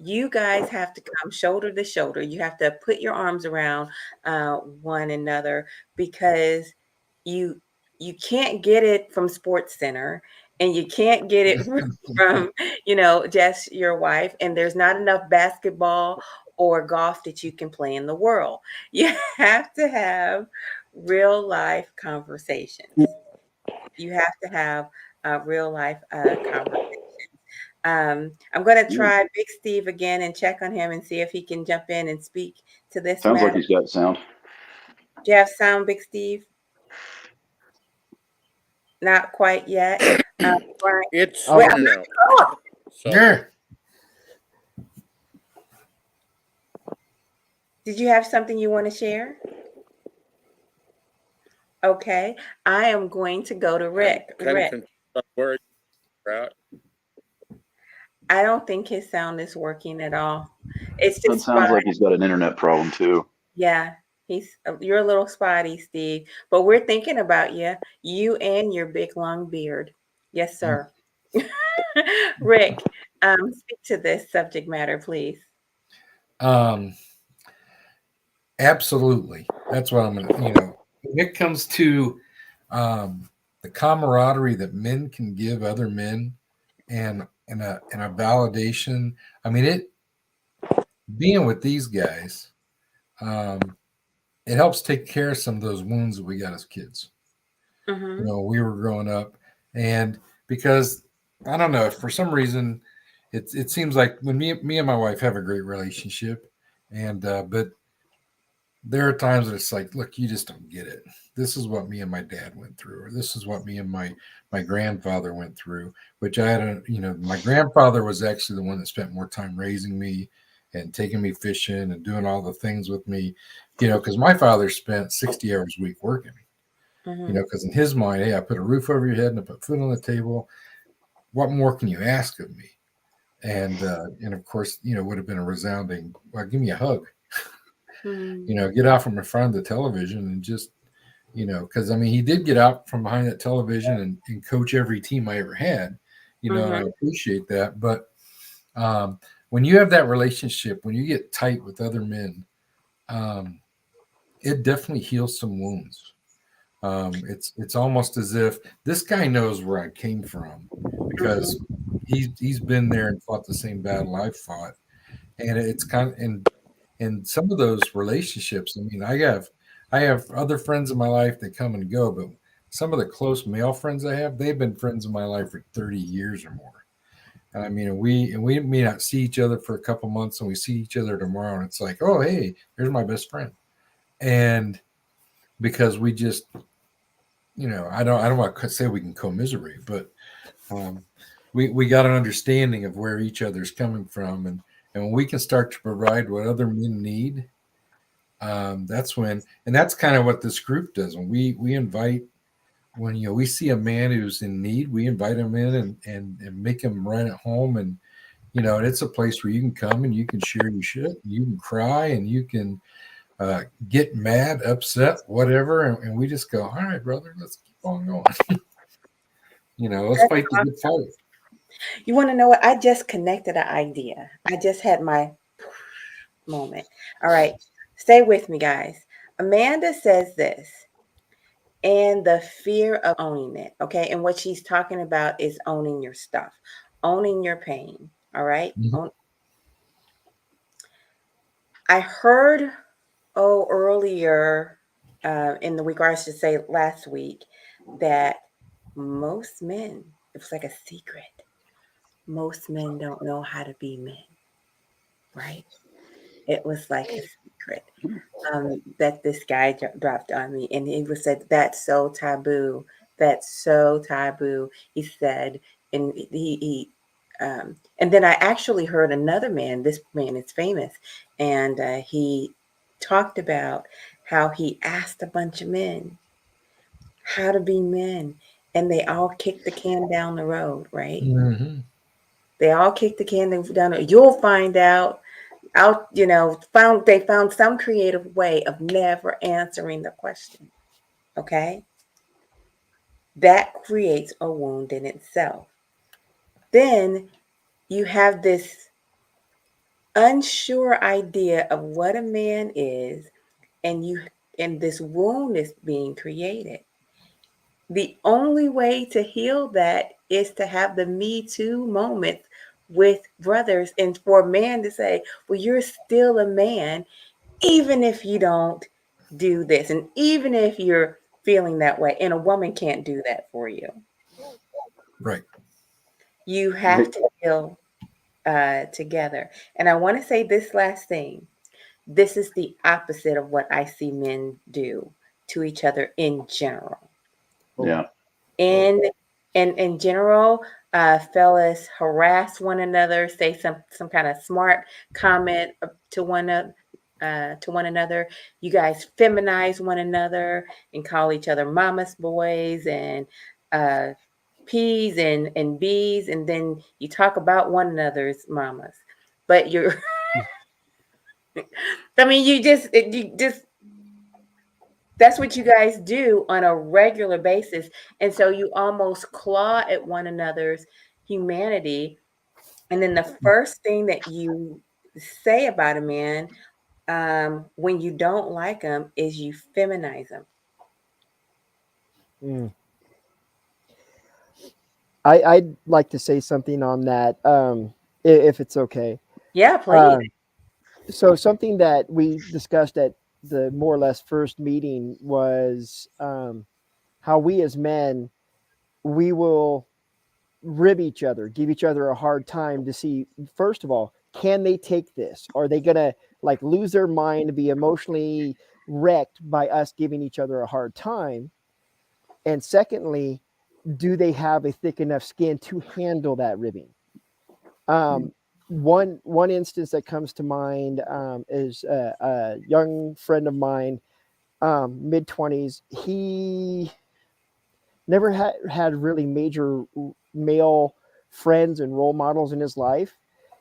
S1: you guys have to come shoulder to shoulder. You have to put your arms around one another, because you you can't get it from Sports Center, and you can't get it from just your wife, and there's not enough basketball or golf that you can play in the world. You have to have real life conversations. You have to have real life conversations. I'm going to try Big Steve again and check on him and see if he can jump in and speak to this
S2: Sounds like
S1: matter.
S2: he's got sound.
S1: Do you have sound, Big Steve? Not quite yet. Brian,
S3: It's
S5: Oh,
S3: in and out. So
S4: Yeah.
S1: did you have something you want to share? Okay, I am going to go to Rick.
S3: kind of
S1: Rick,
S3: confused about where you're at.
S1: I don't think his sound is working at all. It's
S2: It
S1: just
S2: sounds
S1: spotty.
S2: like he's got an internet problem too.
S1: Yeah, you're a little spotty, Steve, but we're thinking about you and your big long beard. Yes, sir. Rick, Speak to this subject matter, please.
S4: Um, absolutely. That's what I'm gonna. When it comes to the camaraderie that men can give other men, and a validation. I mean, it being with these guys, um, it helps take care of some of those wounds that we got as kids.
S1: Mm-hmm.
S4: We were growing up, and because I don't know, for some reason, it seems like when me and my wife have a great relationship, and but there are times that it's like, look, you just don't get it. This is what me and my dad went through, or this is what me and my grandfather went through. Which I had my grandfather was actually the one that spent more time raising me and taking me fishing and doing all the things with me, because my father spent 60 hours a week working.
S1: Mm-hmm.
S4: Because in his mind, hey, I put a roof over your head and I put food on the table. What more can you ask of me? And of course, would have been a resounding, well, give me a hug.
S1: Mm-hmm.
S4: Get out from in front of the television and just, because I mean, he did get out from behind that television and coach every team I ever had, and I
S1: Mm-hmm.
S4: appreciate that. But when you have that relationship, when you get tight with other men, um, it definitely heals some wounds. It's almost as if this guy knows where I came from because he's been there and fought the same battle I've fought, and it's kind of and some of those relationships. I mean, I have other friends in my life that come and go, but some of the close male friends I have, they've been friends in my life for 30 years or more. And I mean, we may not see each other for a couple months, and we see each other tomorrow, and it's like, oh, hey, here's my best friend, and because we just I don't want to say we can commiserate, but um, we got an understanding of where each other's coming from, and when we can start to provide what other men need, that's when, and that's kind of what this group does. When we invite, when we see a man who's in need, we invite him in and make him right at home, and it's a place where you can come and you can share your shit, you can cry, and you can get mad, upset, whatever, and we just go, all right, brother, let's keep on going. Let's
S1: That's
S4: fight the good
S1: awesome.
S4: fight.
S1: You want to know what? I just connected an idea. I just had my moment. All right. Stay with me, guys. Amanda says this, and the fear of owning it. Okay. And what she's talking about is owning your stuff, owning your pain. All right.
S4: Mhm.
S1: I heard, earlier in the week, or I should say last week, that most men, it was like a secret, most men don't know how to be men, right? It was like a secret that this guy dropped on me, and he was said, "That's so taboo. That's so taboo." He said, and and then I actually heard another man. This man is famous, and he talked about how he asked a bunch of men how to be men, and they all kicked the can down the road. Right?
S4: Mhm.
S1: They all kicked the can down. You'll find out found some creative way of never answering the question. Okay, that creates a wound in itself. Then you have this unsure idea of what a man is, and this wound is being created. The only way to heal that is to have the Me Too moment with brothers, and for a man to say, well, you're still a man even if you don't do this, and even if you're feeling that way, and a woman can't do that for you.
S4: Right.
S1: You have to heal together. And I want to say this last thing. This is the opposite of what I see men do to each other in general.
S2: Yeah.
S1: In in general, fellas harass one another, say some kind of smart comment to one another. You guys feminize one another and call each other mama's boys and uh, P's and B's, and then you talk about one another's mamas. But you're, I mean, you just that's what you guys do on a regular basis. And so you almost claw at one another's humanity And then the first thing that you say about a man when you don't like him is you feminize him.
S5: Mm. I'd like to say something on that, if it's okay.
S1: Yeah, please.
S5: Um, so something that we discussed at the more or less first meeting was how we as men, we will rib each other, give each other a hard time to see, first of all, can they take this? Are they gonna like lose their mind, be emotionally wrecked by us giving each other a hard time? And secondly, do they have a thick enough skin to handle that ribbing? Um, one instance that comes to mind is a young friend of mine, mid 20s. He never had really major male friends and role models in his life.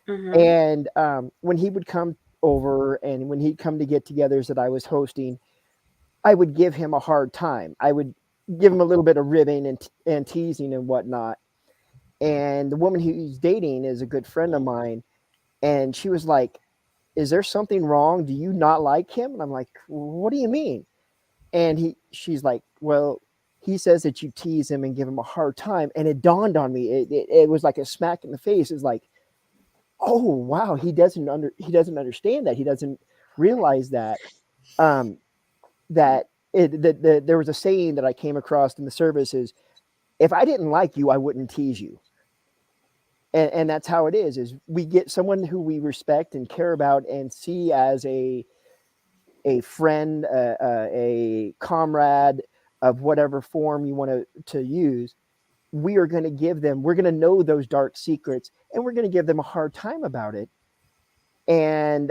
S1: Mm-hmm.
S5: And when he would come over and when he'd come to get-togethers that I was hosting, I would give him a hard time. I would give him a little bit of ribbing and teasing and whatnot. And the woman he's dating is a good friend of mine, and she was like, "Is there something wrong? Do you not like him?" And I'm like, "What do you mean?" And she's like, "Well, he says that you tease him and give him a hard time." And it dawned on me. It was like a smack in the face. It's like, oh wow, he doesn't understand that. He doesn't realize that um, that there was a saying that I came across in the service is, if I didn't like you, I wouldn't tease you. And that's how it is we get someone who we respect and care about and see as a friend, a comrade of whatever form you want to use. We're going to know those dark secrets, and we're going to give them a hard time about it. And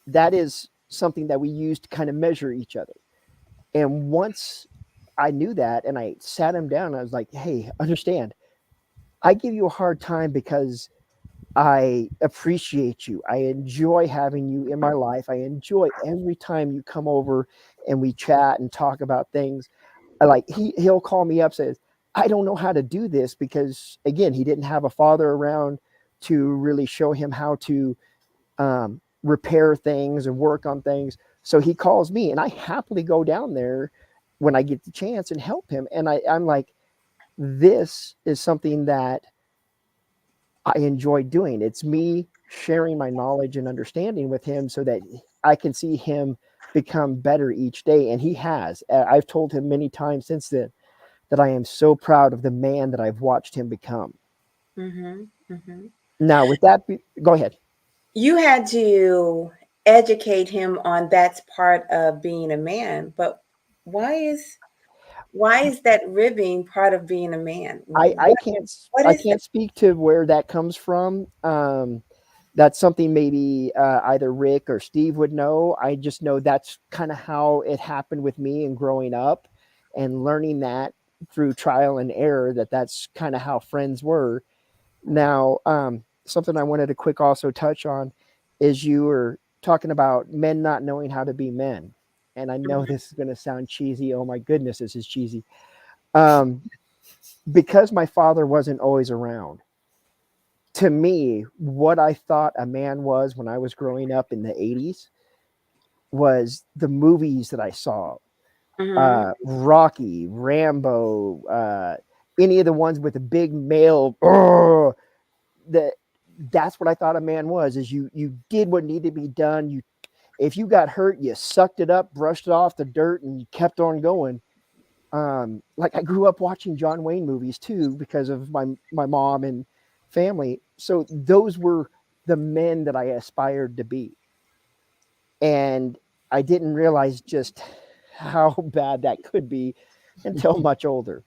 S5: that is something that we use to kind of measure each other. And once I knew that, and I sat him down, I was like, "Hey, understand, I give you a hard time because I appreciate you. I enjoy having you in my life. I enjoy every time you come over and we chat and talk about things." He'll call me up, says, "I don't know how to do this," because again, he didn't have a father around to really show him how to repair things and work on things. So he calls me, and I happily go down there when I get the chance and help him. And I'm like, this is something that I enjoy doing. It's me sharing my knowledge and understanding with him so that I can see him become better each day. And he has. I've told him many times since then that I am so proud of the man that I've watched him become.
S1: Mm-hmm. Mm-hmm.
S5: Now, with that, go ahead.
S1: You had to educate him on that's part of being a man, but why is why is that ribbing part of being a man?
S5: I can't
S1: What
S5: I
S1: is that?
S5: can't speak to where that comes from. That's something maybe either Rick or Steve would know. I just know that's kind of how it happened with me and growing up and learning that through trial and error, that's kind of how friends were. Now, something I wanted to quick also touch on is you were talking about men not knowing how to be men. And I know this is going to sound cheesy. Oh my goodness, this is cheesy. Um, because my father wasn't always around, to me, what I thought a man was when I was growing up in the 80s was the movies that I saw.
S1: Mm-hmm.
S5: Rocky, Rambo, any of the ones with a big male, that that's what I thought a man was, is you did what needed to be done. If you got hurt, you sucked it up, brushed it off the dirt, and you kept on going. Like I grew up watching John Wayne movies too because of my mom and family. So those were the men that I aspired to be. And I didn't realize just how bad that could be until much older.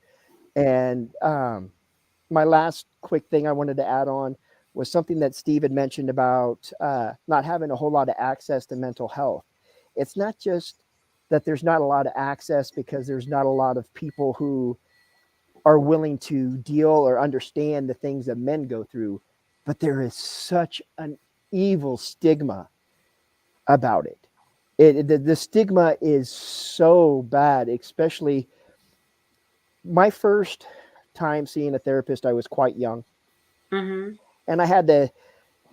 S5: And my last quick thing I wanted to add on was something that Steve had mentioned about not having a whole lot of access to mental health. It's not just that there's not a lot of access because there's not a lot of people who are willing to deal or understand the things that men go through, but there is such an evil stigma about it. The stigma is so bad, especially my first time seeing a therapist. I was quite young,
S1: Mm-hmm.
S5: And I had to,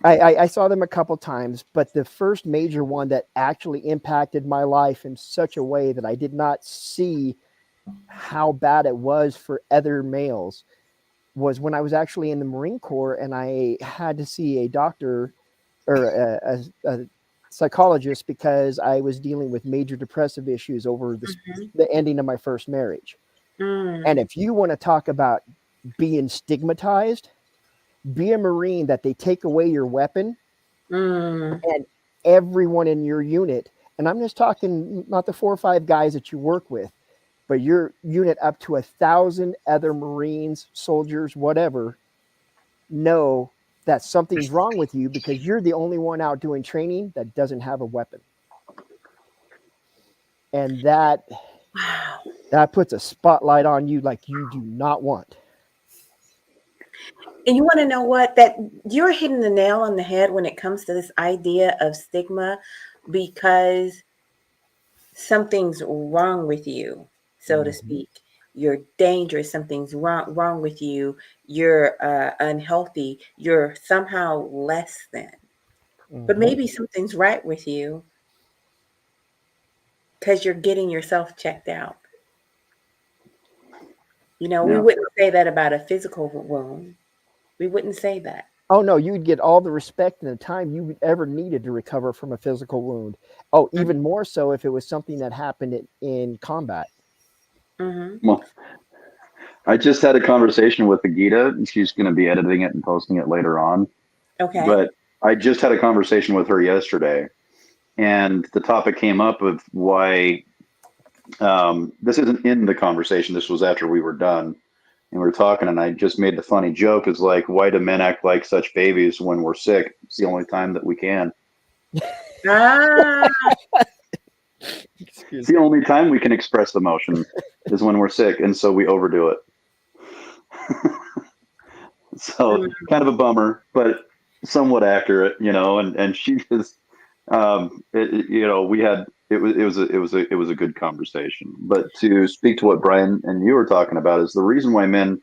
S5: I saw them a couple times, but the first major one that actually impacted my life in such a way that I did not see how bad it was for other males was when I was actually in the Marine Corps and I had to see a doctor or a psychologist because I was dealing with major depressive issues over the ending of my first marriage.
S1: Mm-hmm.
S5: And if you want to talk about being stigmatized, be a Marine that they take away your weapon
S1: Mm.
S5: and everyone in your unit, and I'm just talking not the 4 or 5 guys that you work with, but your unit up to 1,000 other Marines, soldiers, whatever, know that something's wrong with you because you're the only one out doing training that doesn't have a weapon. And that puts a spotlight on you like you do not want.
S1: And you want to know what? That you're hitting the nail on the head when it comes to this idea of stigma, because something's wrong with you, so to speak. You're dangerous. Something's wrong with you. You're unhealthy. You're somehow less than. But maybe something's right with you because you're getting yourself checked out. You know, we
S2: Yeah.
S1: wouldn't say that about a physical wound. We wouldn't say that.
S5: Oh no, you would get all the respect and the time you ever needed to recover from a physical wound. Oh, even more so if it was something that happened in combat.
S1: Mm-hmm.
S2: Well, I just had a conversation with Agita, and she's going to be editing it and posting it later on.
S1: Okay.
S2: But I just had a conversation with her yesterday, and the topic came up of why this isn't in the conversation. This was after we were done, and we were talking, and I just made the funny joke is like, why do men act like such babies when we're sick? It's the only time that we can.
S1: Ah.
S2: It's the only time we can express emotion is when we're sick, and so we overdo it. So kind of a bummer, but somewhat accurate, and she just, we had, it was a good conversation. But to speak to what Brian and you were talking about is the reason why men,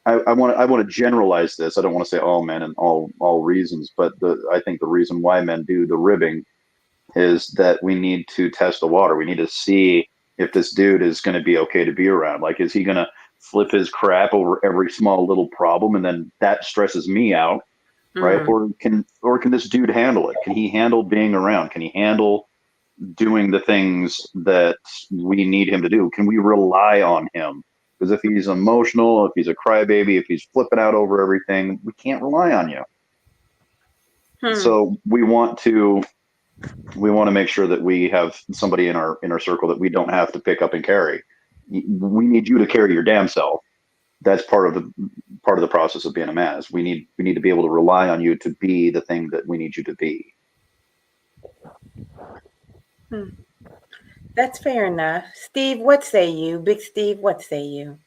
S2: I want to generalize this. I don't want to say all men and all reasons, but I think the reason why men do the ribbing is that we need to test the water. We need to see if this dude is going to be okay to be around. Like, is he going to flip his crap over every small little problem, and then that stresses me out, right?
S1: Mm.
S2: Or can this dude handle it? Can he handle being around? Can he handle doing the things that we need him to do? Can we rely on him? Because if he's emotional, if he's a crybaby, if he's flipping out over everything, we can't rely on you. So we want to make sure that we have somebody in our circle that we don't have to pick up and carry. We need you to carry your damn self. That's part of the process of being a man. Is we need to be able to rely on you to be the thing that we need you to be.
S1: That's fair enough. Steve, what say you? Big Steve, what say you?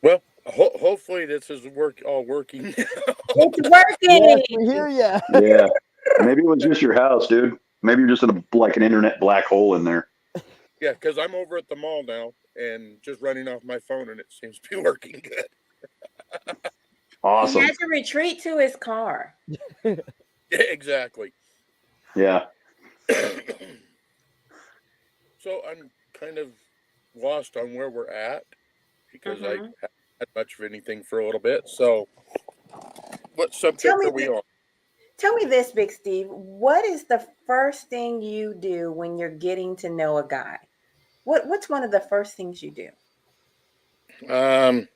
S3: Well, hopefully this is all working.
S1: It's working.
S5: Yes, we hear you.
S2: Yeah. Maybe it was just your house, dude. Maybe you're just in an internet black hole in there.
S3: Yeah, because I'm over at the mall now and just running off my phone, and it seems to be working good.
S2: Awesome.
S1: He had to retreat to his car.
S3: Yeah, exactly.
S2: Yeah.
S3: So I'm kind of lost on where we're at because I haven't had much of anything for a little bit. So what subject are we on?
S1: Tell me this, Big Steve. What is the first thing you do when you're getting to know a guy? What's one of the first things you do?
S3: I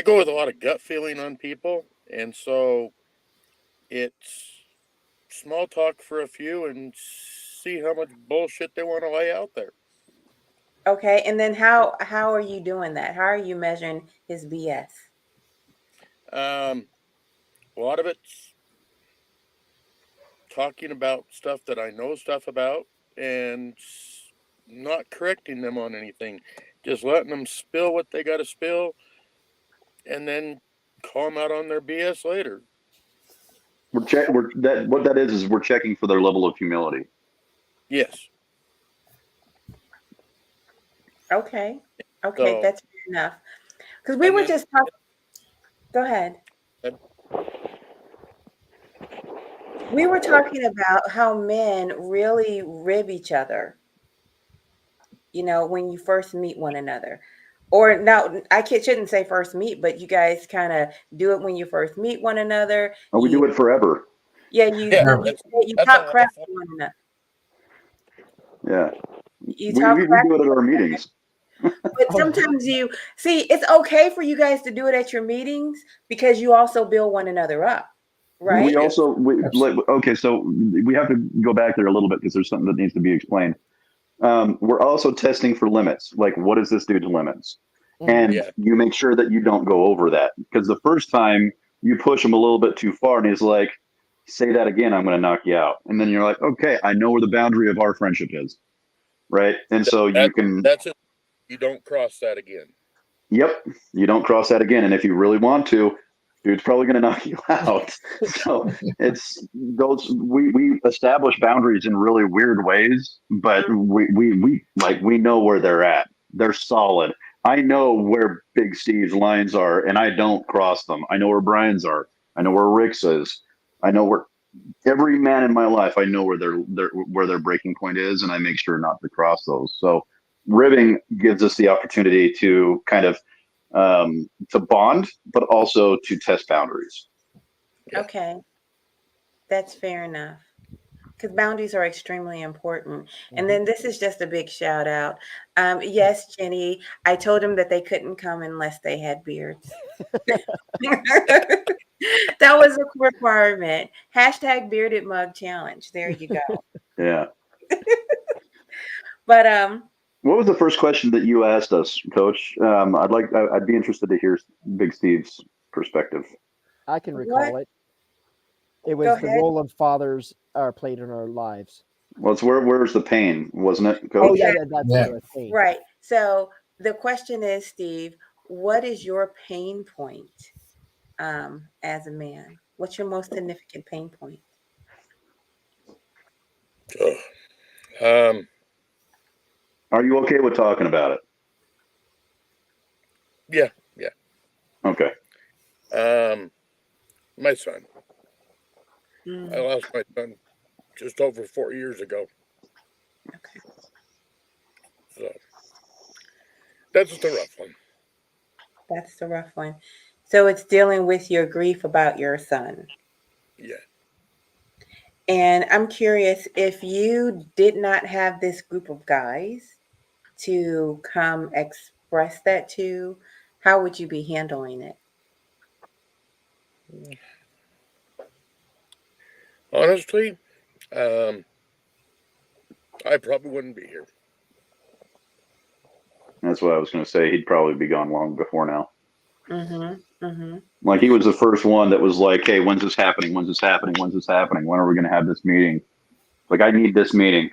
S3: go with a lot of gut feeling on people, and so it's small talk for a few and see how much bullshit they want to lay out there.
S1: Okay, and then how are you doing that? How are you measuring his BS?
S3: A lot of it's talking about stuff that I know stuff about and not correcting them on anything, just letting them spill what they got to spill, and then call them out on their BS later.
S2: What that is we're checking for their level of humility.
S3: Yes.
S1: Okay. Okay,
S3: So,
S1: that's fair enough. Because we
S3: and
S1: were
S3: then
S1: just talking. Go ahead. We were talking about how men really rib each other, when you first meet one another. Or now, shouldn't say first meet, but you guys kind of do it when you first meet one another.
S2: Oh, we do it forever.
S1: Yeah, you
S3: yeah,
S1: you
S4: Yeah.
S1: you, you
S3: that's a
S1: talk crap
S3: lifelong.
S1: to one another.
S2: Yeah,
S1: You
S2: we
S1: talk
S2: we, we
S1: crap,
S2: do it at our meetings.
S1: but
S5: Oh,
S1: sometimes you see it's okay for you guys to do it at your meetings because you also build one another up,
S2: We
S1: right?
S3: Yeah.
S2: also
S4: Absolutely.
S2: like, okay, so we have to go back there a little bit because there's something that needs to be explained. We're also testing for limits. Like, what does this do to limits?
S5: mhm.
S2: And
S3: Yeah.
S2: you make sure that you don't go over that, because the first time you push him a little bit too far and he's like, say that again, I'm going to knock you out. And then you're like, okay, I know where the boundary of our friendship is. Right. And so you
S3: That
S2: can,
S3: that's it. You don't cross that again.
S2: yep, you don't cross that again. And if you really want to, dude's probably going to knock you out. So it's those, we establish boundaries in really weird ways, but we know where they're at. They're solid. I know where Big Steve's lines are, and I don't cross them. I know where Brian's are. I know where Rick's is. I know where every man in my life. I know where their breaking point is, and I make sure not to cross those. So ribbing gives us the opportunity to kind of to bond, but also to test boundaries.
S3: Yeah.
S1: Okay, that's fair enough. Because boundaries are extremely important. And
S5: Mhm.
S1: then this is just a big shout out. Yes, Jenny, I told them that they couldn't come unless they had beards. That was a requirement. Hashtag bearded mug challenge. There you go.
S2: Yeah.
S1: But
S2: What was the first question that you asked us, Coach? I'd be interested to hear Big Steve's perspective.
S5: I can
S1: what?
S5: recall it. It
S1: Go
S5: was the
S1: ahead.
S5: role of fathers are played in our lives.
S2: Well, it's where's the pain, wasn't it,
S5: Oh
S2: Coach?
S5: yeah,
S1: Exactly.
S5: that's what
S4: Yeah.
S5: I was saying.
S1: Right. So the question is, Steve, what is your pain point as a man? What's your most significant pain point?
S3: So, um,
S2: Are you okay with talking about it?
S3: yeah, yeah.
S2: Okay.
S3: My son. I
S1: Mm,
S3: lost my son just over 4 years ago.
S1: okay.
S3: So that's just a rough one.
S1: That's the rough one. So it's dealing with your grief about your son.
S3: Yeah.
S1: And I'm curious if you did not have this group of guys to come express that to, how would you be handling it?
S3: Honestly, um, I probably wouldn't be here.
S2: That's what I was going to say. He'd probably be gone long before now.
S1: Mm-hmm. Mm-hmm.
S2: Like, he was the first one that was like, hey, when's this happening? When's this happening? When's this happening? When are we going to have this meeting? Like, I need this meeting.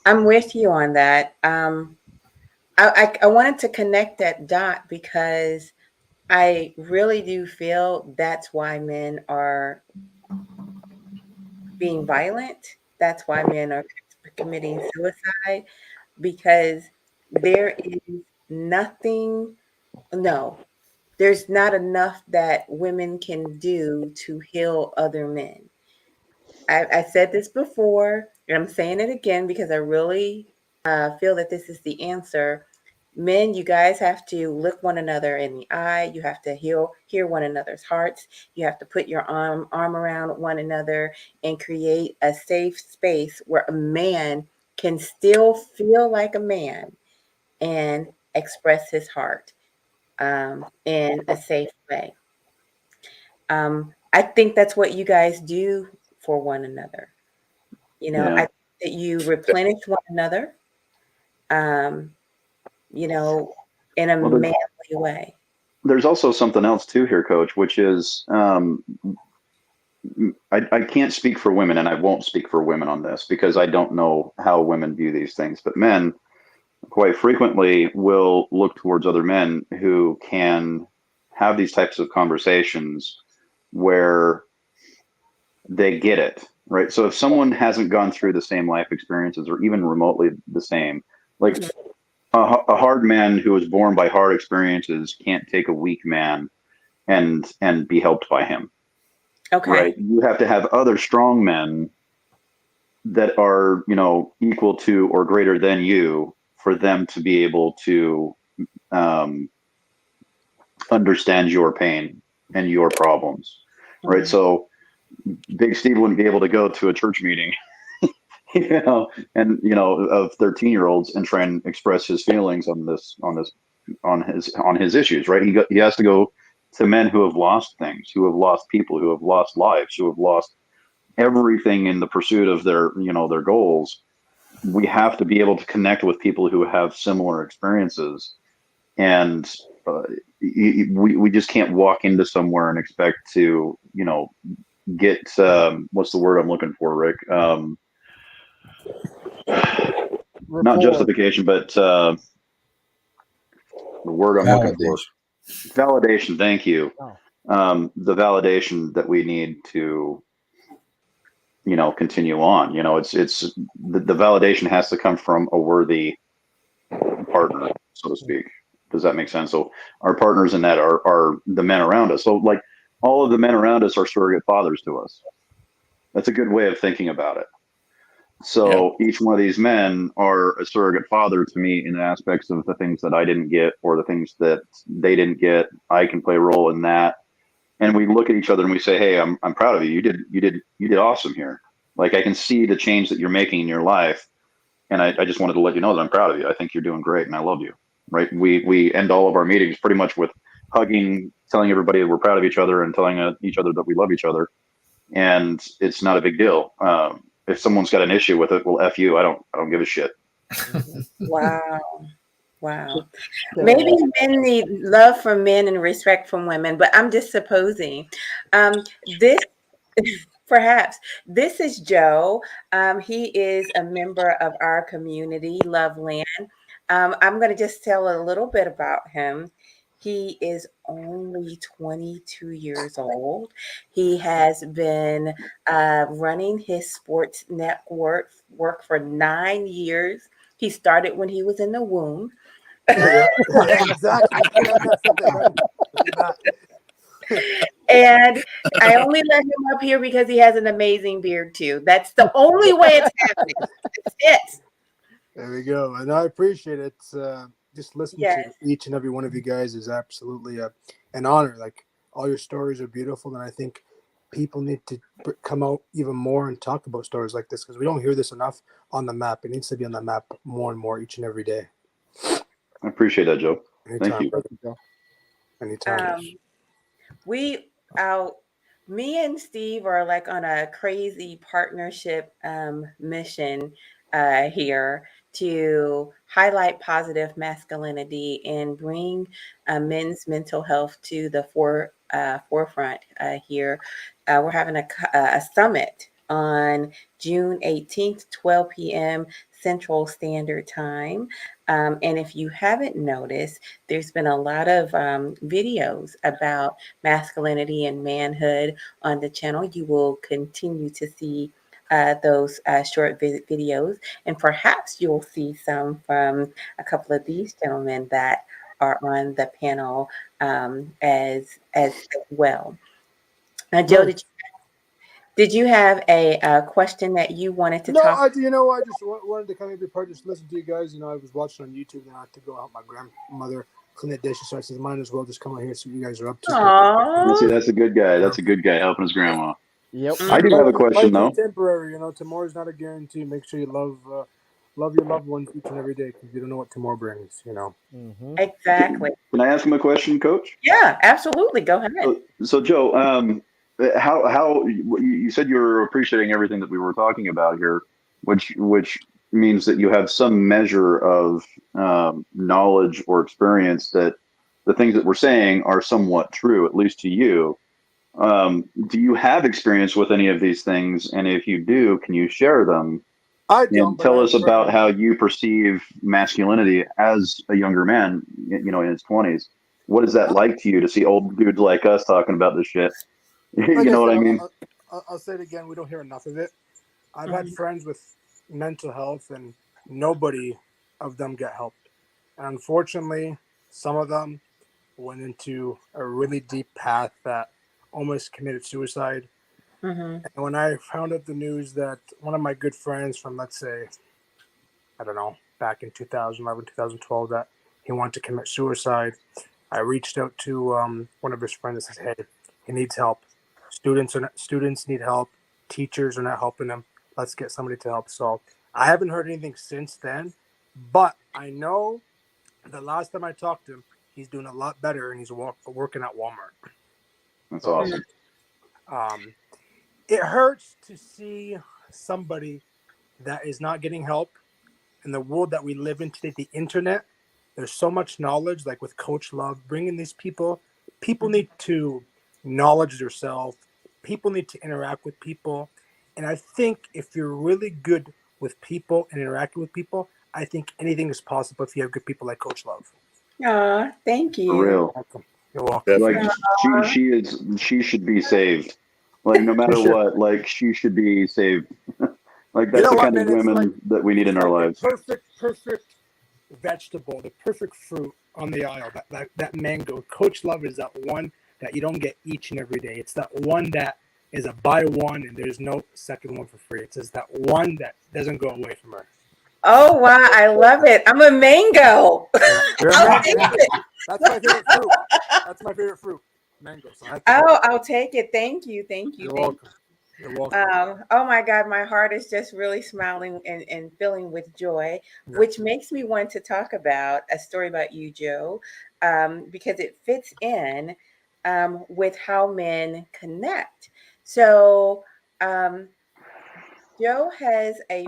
S1: I'm with you on that. I wanted to connect that dot because I really do feel that's why men are being violent. That's why men are committing suicide because there is nothing, no, there's not enough that women can do to heal other men. I said this before, and I'm saying it again because I really feel that this is the answer. Men, you guys have to look one another in the eye. You have to hear one another's hearts. You have to put your arm around one another and create a safe space where a man can still feel like a man and express his heart in a safe way. I think that's what you guys do for one another. I
S2: Yeah.
S1: think that you replenish one another, um, you know, in a
S2: Well,
S1: manly way.
S2: there's also something else too here, Coach, which is I can't speak for women, and I won't speak for women on this because I don't know how women view these things. But men quite frequently will look towards other men who can have these types of conversations where they get it, right? So if someone hasn't gone through the same life experiences or even remotely the same, Like a hard man who was born by hard experiences can't take a weak man and be helped by him.
S1: Okay.
S2: Right? You have to have other strong men that are, equal to or greater than you for them to be able to understand your pain and your problems. Right? So Big Steve wouldn't be able to go to a church meeting, of 13-year-olds and try and express his feelings on his issues. Right? He has to go to men who have lost things, who have lost people, who have lost lives, who have lost everything in the pursuit of their goals. We have to be able to connect with people who have similar experiences, and we just can't walk into somewhere and expect to get what's the word I'm looking for, Rick? Not justification, but the word I'm looking for. Validation. Thank you. The validation that we need to continue on. It's the validation has to come from a worthy partner, so to speak. Does that make sense? So our partners in that are the men around us. So like all of the men around us are surrogate fathers to us. That's a good way of thinking about it. So each one of these men are a surrogate father to me in aspects of the things that I didn't get or the things that they didn't get. I can play a role in that. And we look at each other and we say, "Hey, I'm proud of you. You did awesome here. Like I can see the change that you're making in your life, and I just wanted to let you know that I'm proud of you. I think you're doing great, and I love you." Right? We end all of our meetings pretty much with hugging, telling everybody that we're proud of each other, and telling each other that we love each other, and it's not a big deal. If someone's got an issue with it, well, F you. I don't give a shit.
S1: Wow. Maybe men need love from men and respect from women, but I'm just supposing. This perhaps this is Joe. He is a member of our community, Loveland. I'm going to just tell a little bit about him. He is only 22 years old. He has been running his sports network work for 9 years. He started when he was in the womb.
S6: Exactly.
S1: And I only let him up here because he has an amazing beard too. That's the only way it's happening. That's it.
S6: There we go. And I appreciate it. Just listening
S1: Yes.
S6: to each and every one of you guys is absolutely an honor. Like all your stories are beautiful, and I think people need to come out even more and talk about stories like this because we don't hear this enough on the map. It needs to be on the map more and more each and every day.
S2: I appreciate that, Joe.
S6: Anytime.
S2: Thank you.
S6: Anytime.
S1: Me and Steve are like on a crazy partnership mission here to highlight positive masculinity and bring men's mental health to the forefront here. We're having a summit on June 18th, 12 p.m. Central Standard Time. And if you haven't noticed, there's been a lot of videos about masculinity and manhood on the channel. You will continue to see those short videos, and perhaps you'll see some from a couple of these gentlemen that are on the panel as well. Joe, did you have a question that you wanted to talk?
S6: I just wanted to come and be part. Just listen to you guys. I was watching on YouTube, and I had to go help my grandmother clean the dishes. So I said, might as well just come out here and see what you guys are up to.
S1: Aww.
S2: See, that's a good guy. That's a good guy helping his grandma.
S5: Yep.
S2: I do have a question though.
S6: Temporary, tomorrow's not a guarantee. Make sure you love your loved ones each and every day because you don't know what tomorrow brings.
S5: Mm-hmm.
S1: Exactly.
S2: Can I ask him a question, Coach?
S1: Yeah, absolutely. Go ahead.
S2: So Joe, how you said you were appreciating everything that we were talking about here, which means that you have some measure of knowledge or experience that the things that we're saying are somewhat true, at least to you. Do you have experience with any of these things? And if you do, can you share them?
S6: I don't.
S2: And tell us about how you perceive masculinity as a younger man, in his 20s. What is that like to you to see old dudes like us talking about this shit? You know what I mean?
S6: I'll say it again. We don't hear enough of it. I've had friends with mental health, and nobody of them get help. And unfortunately, some of them went into a really deep path that almost committed suicide.
S1: Mm-hmm.
S6: And when I found out the news that one of my good friends from, let's say, I don't know, back in 2011, 2012, that he wanted to commit suicide, I reached out to one of his friends and says, hey, he needs help. Students need help. Teachers are not helping him. Let's get somebody to help. So I haven't heard anything since then, but I know the last time I talked to him, he's doing a lot better and he's working at Walmart.
S2: That's awesome.
S6: It hurts to see somebody that is not getting help in the world that we live in today, the internet. There's so much knowledge, like with Coach Love, bringing these people need to knowledge themselves. People need to interact with people. And I think if you're really good with people and interacting with people, I think anything is possible if you have good people like Coach Love.
S1: Aw, thank
S2: For
S1: you.
S2: real.
S6: You're welcome.
S2: Like she should be saved. Like no matter
S6: sure.
S2: what, like she should be saved. Like that's
S6: You know
S2: the
S6: what,
S2: kind of
S6: man? It's
S2: women that we need in our lives.
S6: Perfect vegetable, the perfect fruit on the aisle. That mango. Coach Love is that one that you don't get each and every day. It's that one that is a buy one and there's no second one for free. It's just that one that doesn't go away from her.
S1: Oh wow, I love it. I'm a mango.
S6: You're a
S1: I'll
S6: mango.
S1: take it.
S6: That's my favorite fruit. That's my favorite fruit. Mango. So
S1: I'll take it. Thank you.
S6: You're welcome. You're welcome.
S1: Oh my God, my heart is just really smiling and filling with joy, which makes me want to talk about a story about you, Joe, because it fits in with how men connect. So, Joe has a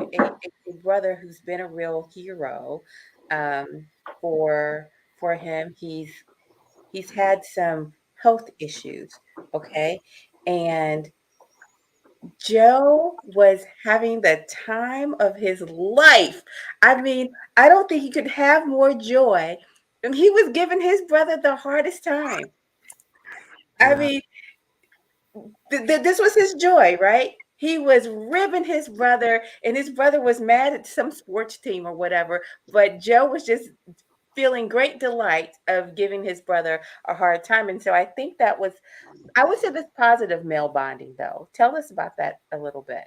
S1: brother who's been a real hero for him. He's had some health issues, okay, and Joe was having the time of his life. I mean, I don't think he could have more joy. And he was giving his brother the hardest time. I mean, this was his joy, right? He was ribbing his brother, and his brother was mad at some sports team or whatever. But Joe was just feeling great delight of giving his brother a hard time. And so I think that was, I would say, this positive male bonding, though. Tell us about that a little bit.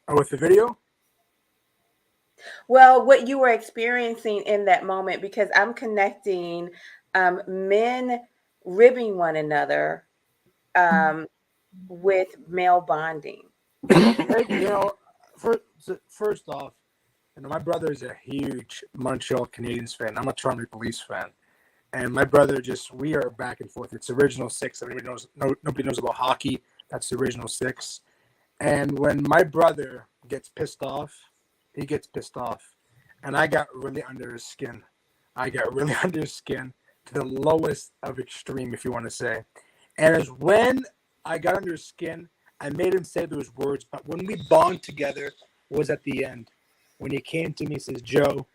S6: With the video?
S1: Well, what you were experiencing in that moment, because I'm connecting men ribbing one another with male bonding.
S6: First off, my brother is a huge Montreal Canadiens fan. I'm a Toronto Maple Leafs fan. And my brother we are back and forth. It's original six. Nobody knows about hockey. That's the original six. And when my brother gets pissed off, he gets pissed off. And I got really under his skin. To the lowest of extreme, if you want to say. And as when I got under his skin, I made him say those words. But when we bond together was at the end. When he came to me, he says, Joe,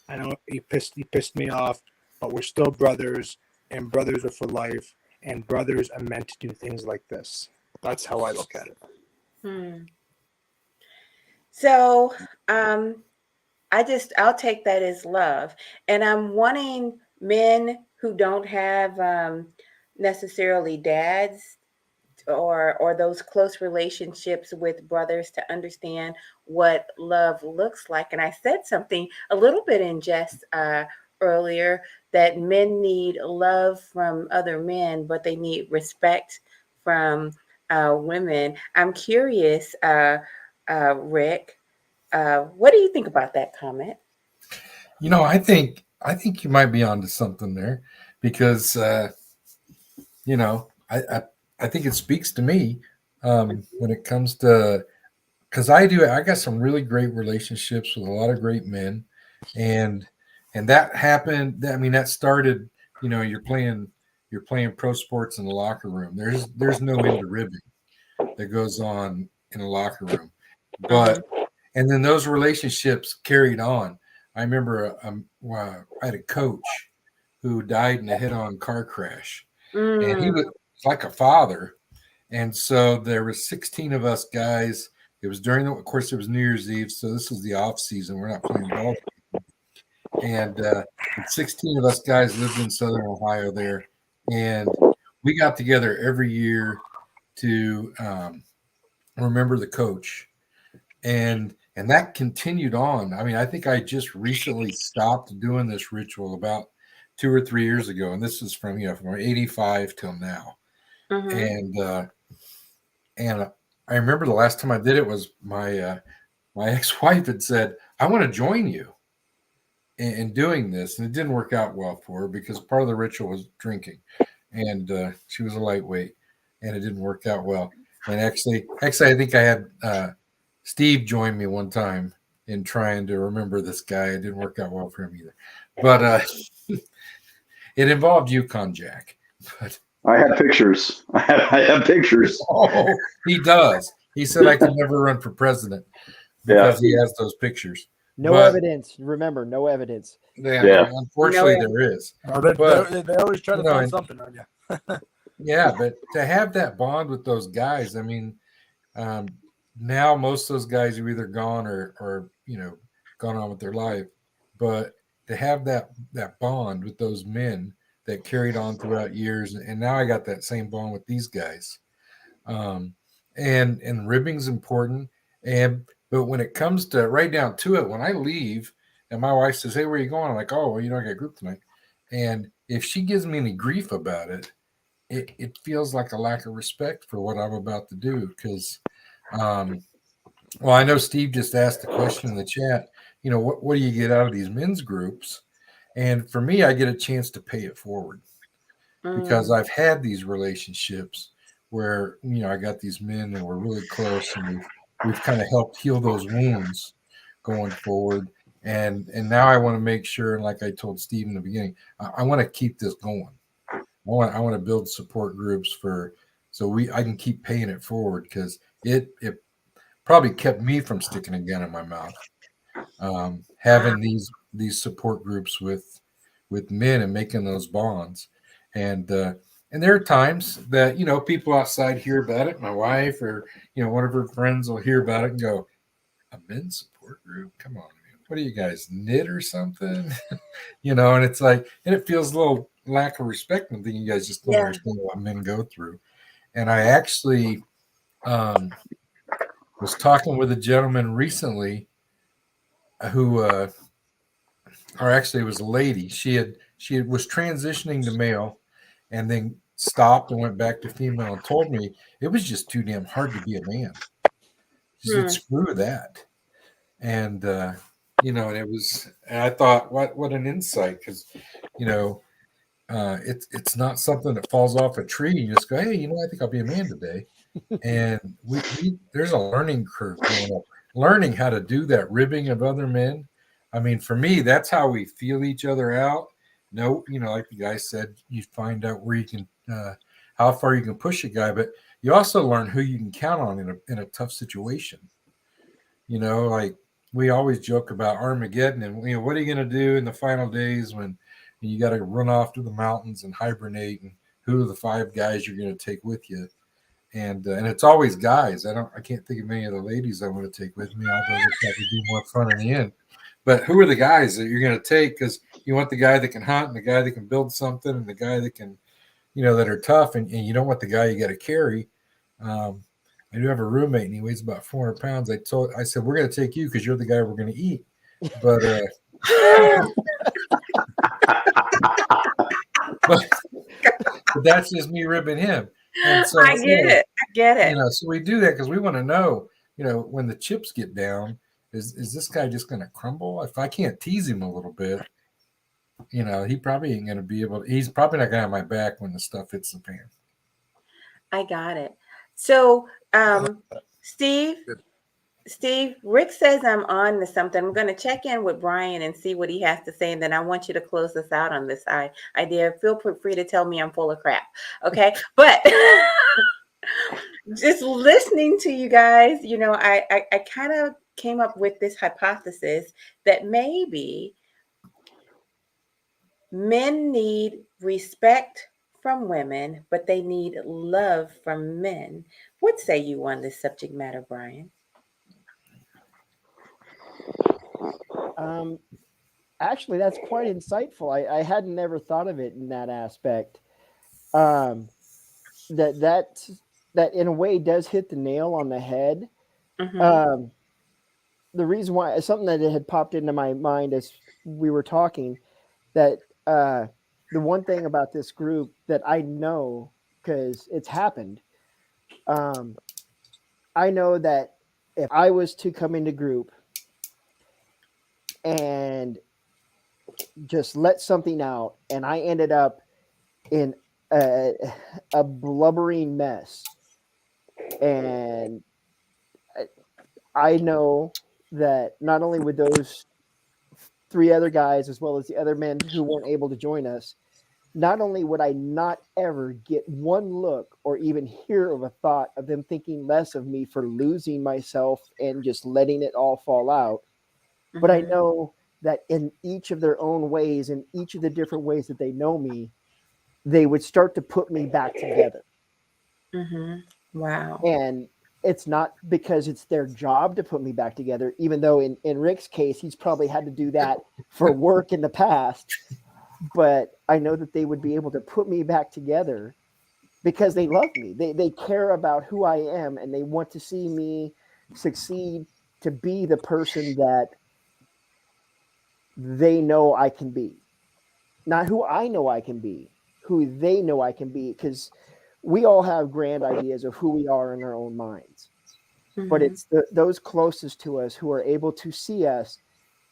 S6: I know he pissed me off, but we're still brothers, and brothers are for life, and brothers are meant to do things like this. That's how I look at it.
S1: So I'll take that as love. And I'm wanting men who don't have necessarily dads or those close relationships with brothers to understand what love looks like. And I said something a little bit in jest earlier, that men need love from other men, but they need respect from women. I'm curious, Rick, what do you think about that comment?
S4: I think you might be onto something there, because I think it speaks to me when it comes to, because I got some really great relationships with a lot of great men, and that happened. I mean, that started. You're playing pro sports in the locker room. There's no end to ribbing that goes on in a locker room, but and then those relationships carried on. I remember I had a coach who died in a head-on car crash, and he was like a father. And so there were 16 of us guys. It was of course, it was New Year's Eve, so this was the off season. We're not playing ball. And 16 of us guys lived in Southern Ohio there. And we got together every year to remember the coach. And that continued on. I mean, I think I just recently stopped doing this ritual about 2 or 3 years ago. And this is from, from 85 till now.
S1: Mm-hmm.
S4: And I remember the last time I did it was my ex-wife had said, I want to join you in doing this. And it didn't work out well for her because part of the ritual was drinking. And she was a lightweight and it didn't work out well. And actually, I think I had Steve join me one time in trying to remember this guy. It didn't work out well for him either. But it involved Yukon Jack. But
S2: I have pictures. I have pictures.
S4: oh, he does. He said I could never run for president because he has those pictures.
S5: No
S4: But-
S5: evidence. Remember, no evidence.
S2: Yeah.
S4: Unfortunately, there is.
S6: They always try to
S4: you know,
S6: find something on you.
S4: Yeah, but to have that bond with those guys, I mean, now most of those guys are either gone or gone on with their life. But to have that bond with those men that carried on throughout years, and now I got that same bond with these guys. And ribbing's important. But when it comes to right down to it, when I leave and my wife says, "Hey, where are you going?" I'm like, "Oh, well, I got a group tonight." And if she gives me any grief about it, it feels like a lack of respect for what I'm about to do. Because, well, I know Steve just asked the question in the chat, what do you get out of these men's groups? And for me, I get a chance to pay it forward because I've had these relationships where, I got these men and we're really close and we've kind of helped heal those wounds going forward. And now I want to make sure, and like I told Steve in the beginning, I want to keep this going. I want to build support groups so I can keep paying it forward because it probably kept me from sticking a gun in my mouth. Having these support groups with men and making those bonds, and there are times that people outside hear about it. My wife or one of her friends will hear about it and go, "A men's support group? Come on, man. What do you guys knit or something?" And it's like, and it feels a little lack of respect and thinking you guys just don't understand what men go through. And I actually was talking with a gentleman recently who or actually it was a lady. She was transitioning to male and then stopped and went back to female and told me it was just too damn hard to be a man. She said, "Screw that." And and it was, and I thought, what an insight, because it's not something that falls off a tree. You just go, "Hey, I think I'll be a man today." And there's a learning curve going up, learning how to do that ribbing of other men. I mean, for me, that's how we feel each other out. No, like the guy said, you find out where you can, how far you can push a guy, but you also learn who you can count on in a tough situation. Like we always joke about Armageddon, and what are you going to do in the final days when you got to run off to the mountains and hibernate, and who are the 5 guys you're going to take with you? And it's always guys. I can't think of many of the ladies I want to take with me, although they'll probably be more fun in the end. But who are the guys that you're going to take? Because you want the guy that can hunt and the guy that can build something and the guy that can, that are tough, and you don't want the guy you got to carry. I do have a roommate and he weighs about 400 pounds. I said, "We're going to take you because you're the guy we're going to eat." But, but that's just me ribbing him. And so
S1: I get it.
S4: So we do that because we want to know, when the chips get down, is this guy just going to crumble? If I can't tease him a little bit, he probably ain't going to be able to, he's probably not going to have my back when the stuff hits the fan.
S1: I got it. So, Steve, Rick says I'm on to something. I'm going to check in with Brian and see what he has to say, and then I want you to close us out on this idea. Feel free to tell me I'm full of crap, okay? But just listening to you guys, I kind of came up with this hypothesis that maybe men need respect from women, but they need love from men. What say you on this subject matter, Brian?
S5: Actually, that's quite insightful. I hadn't never thought of it in that aspect. Um, that that that in a way does hit the nail on the head.
S1: Mm-hmm.
S5: Um, the reason why something that had popped into my mind as we were talking that the one thing about this group that I know because it's happened, um, I know that if I was to come into group and just let something out, and I ended up in a, a blubbering mess, and I know that not only would those three other guys, as well as the other men who weren't able to join us, not only would I not ever get one look or even hear of a thought of them thinking less of me for losing myself and just letting it all fall out, but I
S1: Mm-hmm.
S5: know that in each of their own ways, in each of the different ways that they know me, they would start to put me back together.
S1: Mm-hmm. Wow.
S5: And it's not because it's their job to put me back together, even though in Rick's case, he's probably had to do that for work in the past. But I know that they would be able to put me back together because they love me. They care about who I am and they want to see me succeed to be the person that they know I can be. Not who I know I can be, who they know I can be. Because we all have grand ideas of who we are in our own minds. But
S1: Mm-hmm.
S5: it's those closest to us who are able to see us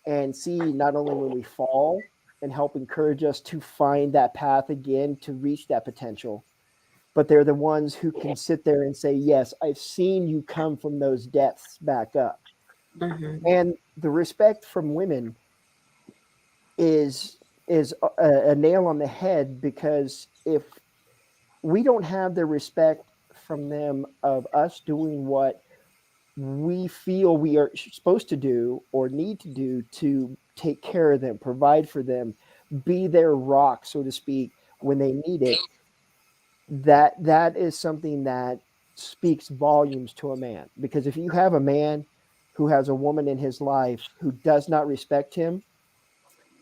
S5: and see not only when we fall and help encourage us to find that path again to reach that potential, but they're the ones who can sit there and say, yes, I've seen you come from those depths back up.
S1: Mm-hmm.
S5: And the respect from women is a nail on the head, because if we don't have the respect from them of us doing what we feel we are supposed to do or need to do to take care of them, provide for them, be their rock, so to speak, when they need it, that is something that speaks volumes to a man. Because if you have a man who has a woman in his life who does not respect him,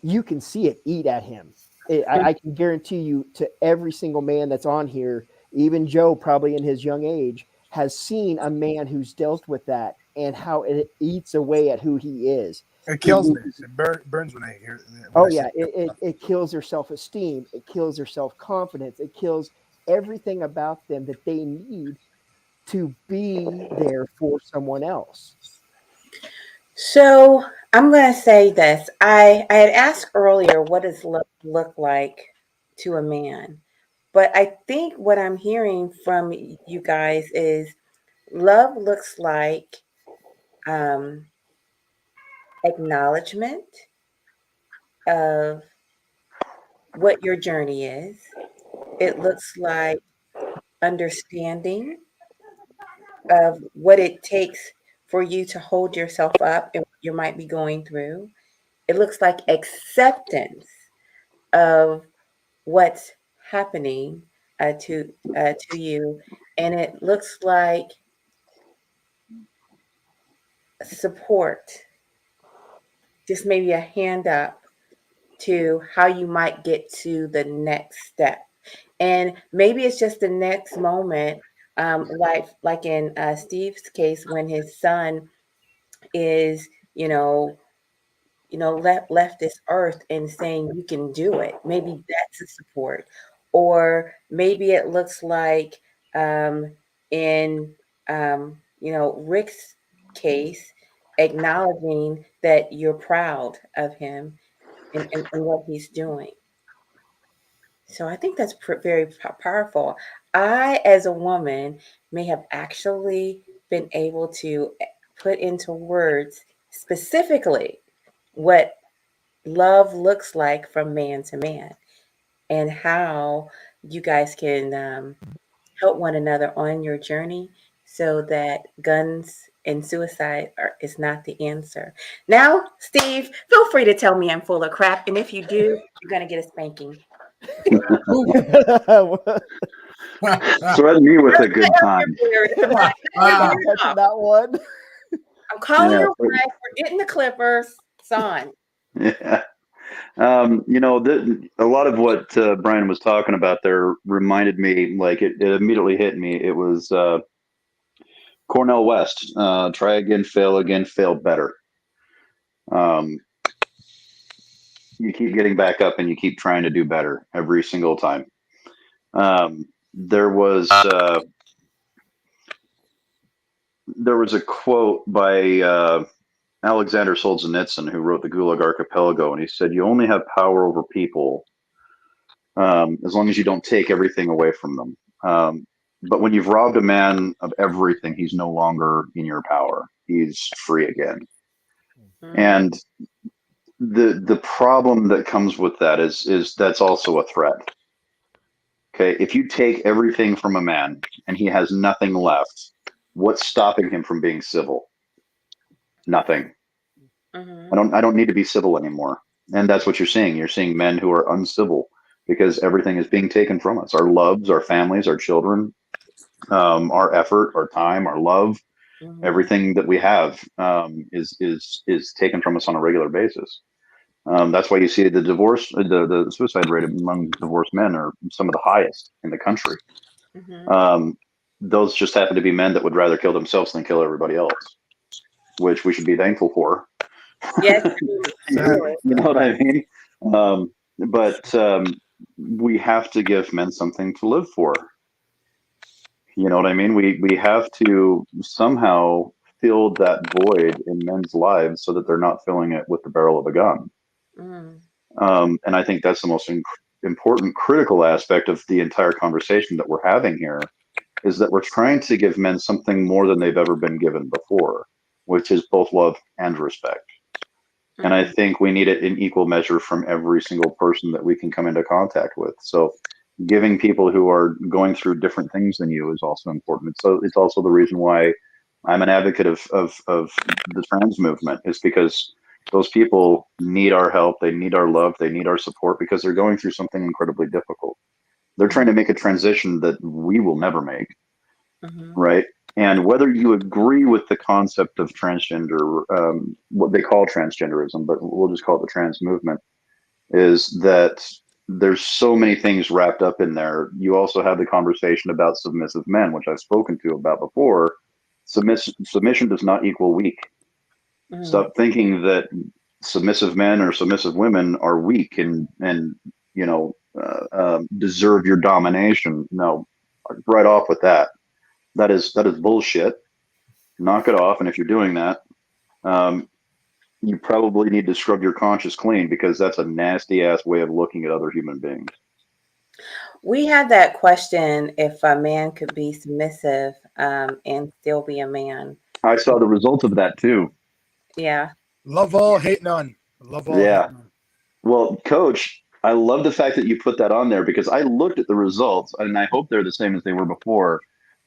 S5: you can see it eat at him. I can guarantee you, to every single man that's on here, even Joe, probably in his young age, has seen a man who's dealt with that and how it eats away at who he is.
S6: It
S5: He
S6: kills me.
S5: loses.
S6: It burns when I hear. When
S5: Oh
S6: I see
S5: yeah, it kills their self-esteem. It kills their self-confidence. It kills everything about them that they need to be there for someone else.
S1: So I'm going to say this. I had asked earlier, what does love look like to a man? But I think what I'm hearing from you guys is love looks like um, acknowledgement of what your journey is. It looks like understanding of what it takes for you to hold yourself up and what you might be going through. It looks like acceptance of what's happening to you, and it looks like support, just maybe a hand up to how you might get to the next step. And maybe it's just the next moment, like in Steve's case, when his son is, left this earth and saying you can do it. Maybe that's a support, or maybe it looks like um, in Rick's case, acknowledging that you're proud of him and what he's doing. So I think that's very powerful. I, as a woman, may have actually been able to put into words specifically what love looks like from man to man, and how you guys can help one another on your journey so that guns and suicide is not the answer. Now, Steve, feel free to tell me I'm full of crap, and if you do, you're going to get a spanking.
S2: Threaten me with a good time.
S1: I'm not
S5: I'm catching that one.
S1: I'm calling
S2: Yeah.
S1: your wife. We're getting the clippers. It's on.
S2: Yeah. You know, a lot of what Brian was talking about there reminded me, like it immediately hit me. It was Cornell West. Try again, fail better. You keep getting back up and you keep trying to do better every single time. There was a quote by Alexander Solzhenitsyn, who wrote the Gulag Archipelago, and he said, "You only have power over people as long as you don't take everything away from them. But when you've robbed a man of everything, he's no longer in your power. He's free again."
S1: Mhm.
S2: And the problem that comes with that is that's also a threat. Okay, if you take everything from a man and he has nothing left, what's stopping him from being civil? Nothing.
S1: Mhm.
S2: I don't need to be civil anymore. And that's what you're seeing. You're seeing men who are uncivil because everything is being taken from us. Our loves, our families, our children, our effort, our time, our love,
S1: Mhm.
S2: everything that we have is taken from us on a regular basis. That's why you see the suicide rate among divorced men are some of the highest in the country.
S1: Mhm.
S2: Those just happen to be men that would rather kill themselves than kill everybody else, which we should be thankful for.
S1: Yes,
S6: Sadly.
S2: You know what I mean? But we have to give men something to live for. You know what I mean? We have to somehow fill that void in men's lives so that they're not filling it with the barrel of a gun.
S1: Mhm.
S2: And I think that's the most important, critical aspect of the entire conversation that we're having here is that we're trying to give men something more than they've ever been given before, which is both love and respect. And I
S1: Mhm.
S2: think we need it in equal measure from every single person that we can come into contact with. So giving people who are going through different things than you is also important. So it's also the reason why I'm an advocate of the trans movement, is because those people need our help, they need our love, they need our support because they're going through something incredibly difficult. They're trying to make a transition that we will never make,
S1: Mhm.
S2: right? And whether you agree with the concept of transgender, what they call transgenderism, but we'll just call it the trans movement, is that there's so many things wrapped up in there. You also have the conversation about submissive men, which I've spoken to about before. Submission does not equal weak.
S1: Mhm.
S2: Stop thinking that submissive men or submissive women are weak and you know deserve your domination. No, right off with that. That is bullshit. Knock it off. And if you're doing that, um, you probably need to scrub your conscience clean because that's a nasty ass way of looking at other human beings.
S1: We had that question if a man could be submissive and still be a man.
S2: I saw the result of that too.
S1: Yeah.
S6: Love all, hate none. Love all,
S2: Yeah.
S6: hate none.
S2: Well, Coach, I love the fact that you put that on there because I looked at the results and I hope they're the same as they were before.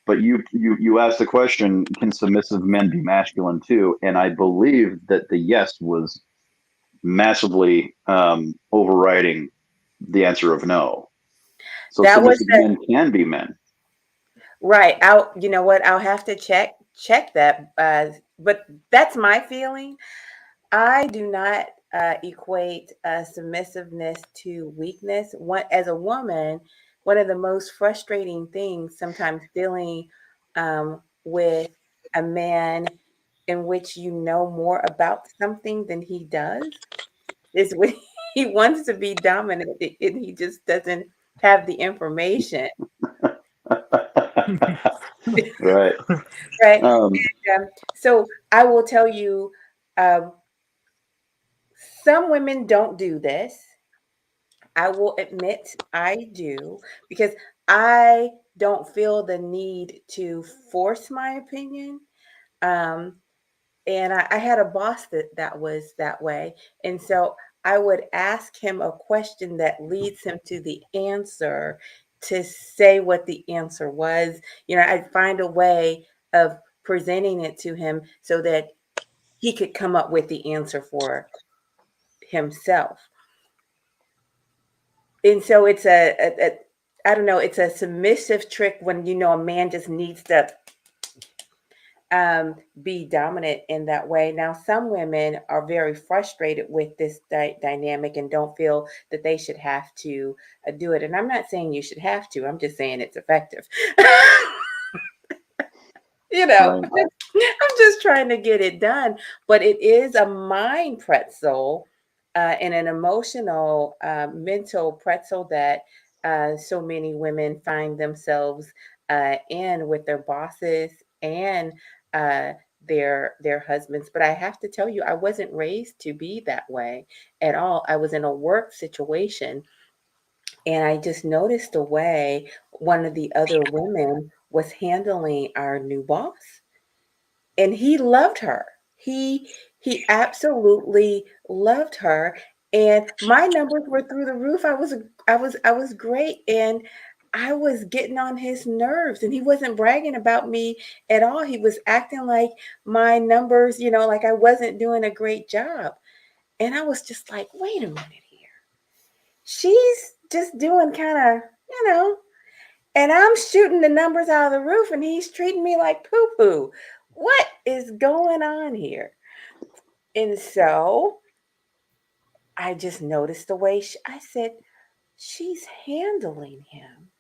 S2: But you asked the question, can submissive men be masculine too? And I believe that the yes was massively overriding the answer of no. So
S1: That was
S2: submissive men can be men.
S1: right. You know what? I'll have to check that. But that's my feeling. I do not equate submissiveness to weakness. As a woman, one of the most frustrating things sometimes dealing with a man in which you know more about something than he does is when he wants to be dominant and he just doesn't have the information.
S2: Right.
S1: Right.
S2: Um,
S1: So I will tell you, um, some women don't do this. I will admit I do because I don't feel the need to force my opinion. Um, and I had a boss that was that way. And so I would ask him a question that leads him to the answer to say what the answer was. You know, I'd find a way of presenting it to him so that he could come up with the answer for himself. And so it's a I don't know, it's a submissive trick when you know a man just needs to be dominant in that way. Now, some women are very frustrated with this dynamic and don't feel that they should have to do it. And I'm not saying you should have to, I'm just saying it's effective.
S2: Right.
S1: I'm just trying to get it done. But it is a mind pretzel and an emotional, mental pretzel that so many women find themselves in with their bosses and uh, their husbands. But I have to tell you, I wasn't raised to be that way at all. I was in a work situation, and I just noticed the way one of the other women was handling our new boss, and he loved her. He absolutely loved her, and my numbers were through the roof. I was great, and I was getting on his nerves, and he wasn't bragging about me at all. He was acting like my numbers, like I wasn't doing a great job. And I was just like, wait a minute here. She's just doing kind of, you know, and I'm shooting the numbers out of the roof, and he's treating me like poo poo. What is going on here? And so I just noticed the way I said, she's handling him.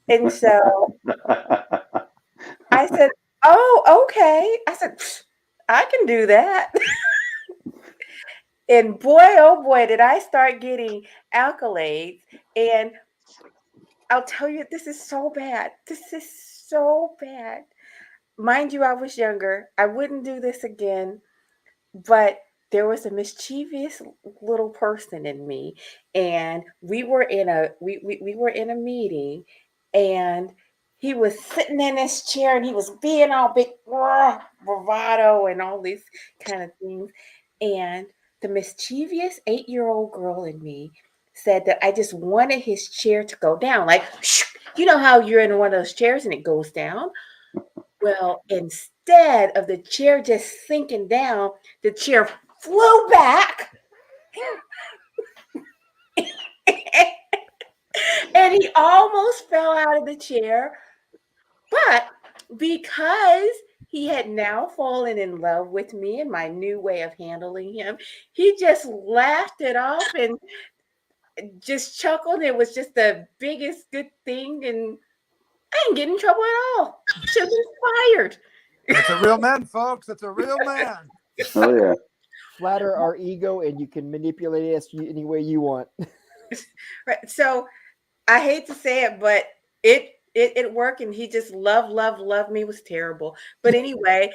S1: And so I said, oh, okay. I said, I can do that. And boy, oh boy, did I start getting accolades. And I'll tell you, this is so bad. This is so bad. Mind you, I was younger. I wouldn't do this again, but there was a mischievous little person in me, and we were in a meeting, and he was sitting in his chair, and he was being all big bravado and all these kind of things, and the mischievous 8-year-old girl in me said that I just wanted his chair to go down, like you know how you're in one of those chairs and it goes down. Well, instead of the chair just sinking down, the chair flew back and he almost fell out of the chair. But because he had now fallen in love with me and my new way of handling him, he just laughed it off and just chuckled. It was just the biggest good thing. And I didn't get in trouble at all. Should have been fired.
S6: That's a real man, folks. That's a real man.
S2: Oh yeah.
S5: Flatter our ego, and you can manipulate us any way you want.
S1: Right. So I hate to say it, but it worked, and he just loved me. It was terrible. But anyway,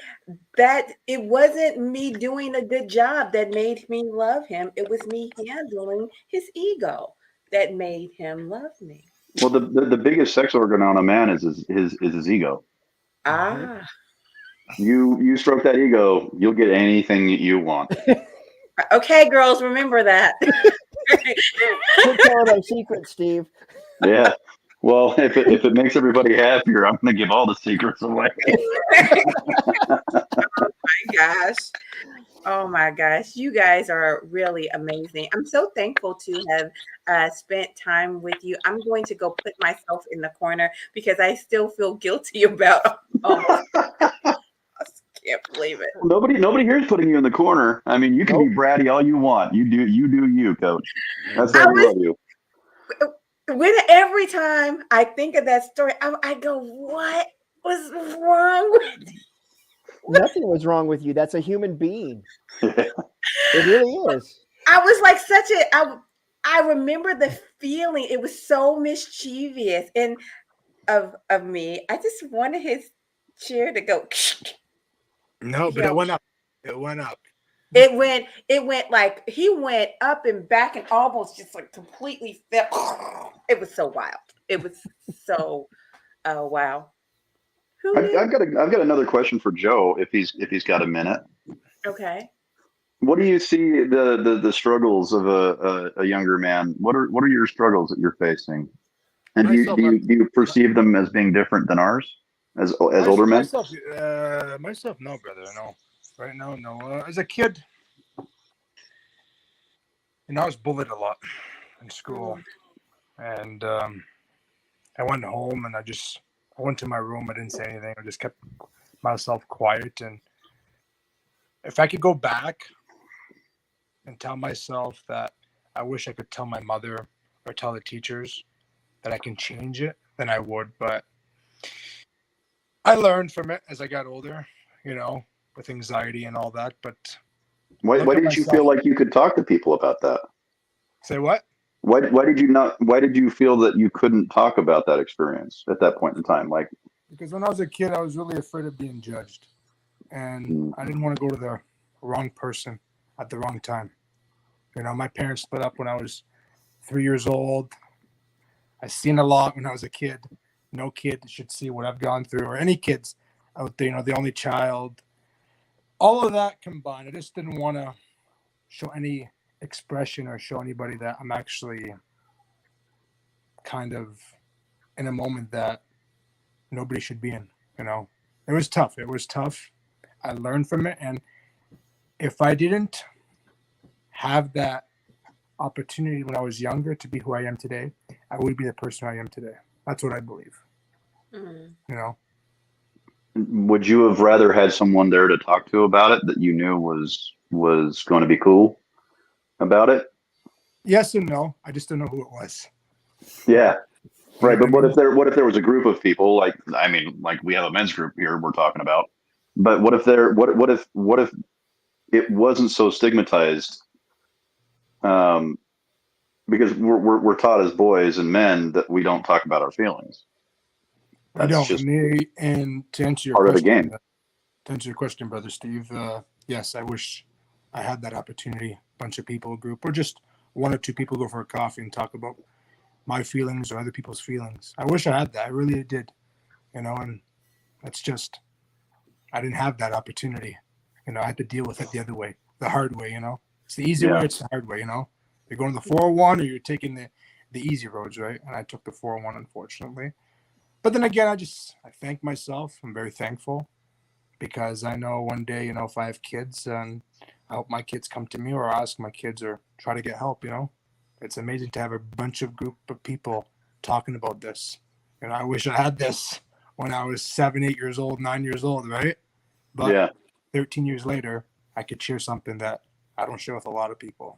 S1: that it wasn't me doing a good job that made me love him. It was me handling his ego that made him love me.
S2: Well, the biggest sex organ on a man is his ego.
S1: Ah.
S2: You stroke that ego, you'll get anything you want.
S1: Okay, girls, remember that.
S5: Quit telling our secret, Steve.
S2: Yeah. Well, if it makes everybody happier, I'm going to give all the secrets away.
S1: Gosh. Oh my gosh, you guys are really amazing. I'm so thankful to have spent time with you. I'm going to go put myself in the corner because I still feel guilty about I can't believe it.
S2: Nobody here is putting you in the corner. I mean, you can be bratty all you want. You do you, Coach. That's why we love you.
S1: Every time I think of that story, I go, what was wrong with you?
S5: Nothing was wrong with you. That's a human being. It really is.
S1: I was like I remember the feeling. It was so mischievous and of me. I just wanted his chair to go.
S6: No, but it went up. It went up.
S1: It went like he went up and back and almost just like completely fell. It was so wild. It was so wow.
S2: I've got another question for Joe if he's got a minute.
S1: Okay.
S2: What do you see the struggles of a younger man? What are your struggles that you're facing? And do you perceive them as being different than ours as older men?
S6: Myself, no, brother, no. Right now, no. As a kid, I was bullied a lot in school, and I went home and I went to my room. I didn't say anything. I just kept myself quiet. And if I could go back and tell myself that I wish I could tell my mother or tell the teachers that I can change it, then I would. But I learned from it as I got older, with anxiety and all that. But
S2: Why didn't you feel like you could talk to people about that?
S6: Say what?
S2: Why did you not? Why did you feel that you couldn't talk about that experience at that point in time? Like,
S6: because when I was a kid, I was really afraid of being judged, and I didn't want to go to the wrong person at the wrong time. My parents split up when I was 3 years old. I seen a lot when I was a kid. No kid should see what I've gone through, or any kids out there. The only child. All of that combined, I just didn't want to show any expression or show anybody that I'm actually kind of in a moment that nobody should be in. It was tough. I learned from it, and if I didn't have that opportunity when I was younger to be who I am today, I would be the person I am today. That's what I believe.
S2: Would you have rather had someone there to talk to about it that you knew was going to be cool about it?
S6: Yes and no. I just don't know who it was.
S2: Yeah. Right. But what if there was a group of people, like we have a men's group here we're talking about, but what if it wasn't so stigmatized? Because we're taught as boys and men that we don't talk about our feelings.
S6: I don't. And to answer your
S2: part
S6: question,
S2: of the game.
S6: To answer your question, brother Steve, yes, I wish I had that opportunity. A bunch of people, a group, or just one or two people go for a coffee and talk about my feelings or other people's feelings. I wish I had that. I really did. And that's just, I didn't have that opportunity. I had to deal with it the other way, the hard way. It's the easy way, it's the hard way. You're going to the 401 or you're taking the easy roads, right? And I took the 401, unfortunately. But then again, I thank myself. I'm very thankful because I know one day, if I have kids and I hope my kids come to me or ask my kids or try to get help, it's amazing to have a group of people talking about this. I wish I had this when I was 7, 8 years old, 9 years old, right? But 13 years later, I could share something that I don't share with a lot of people.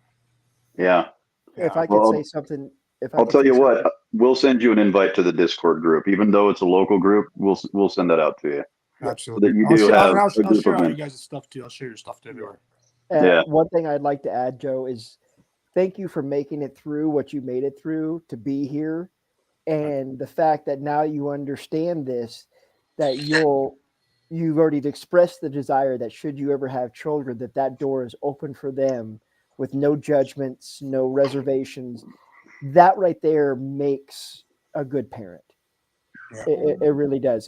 S2: Yeah.
S5: If I could say something,
S2: I'll tell you what, we'll send you an invite to the Discord group, even though it's a local group. We'll send that out to you.
S6: Absolutely.
S2: So that you
S6: I'll share all you guys' stuff too. I'll share your stuff everywhere.
S5: One thing I'd like to add, Joe, is thank you for making it through what you made it through to be here, and the fact that now you understand this, that you've already expressed the desire that should you ever have children, that door is open for them with no judgments, no reservations. That right there makes a good parent.
S6: Yeah.
S5: It really does.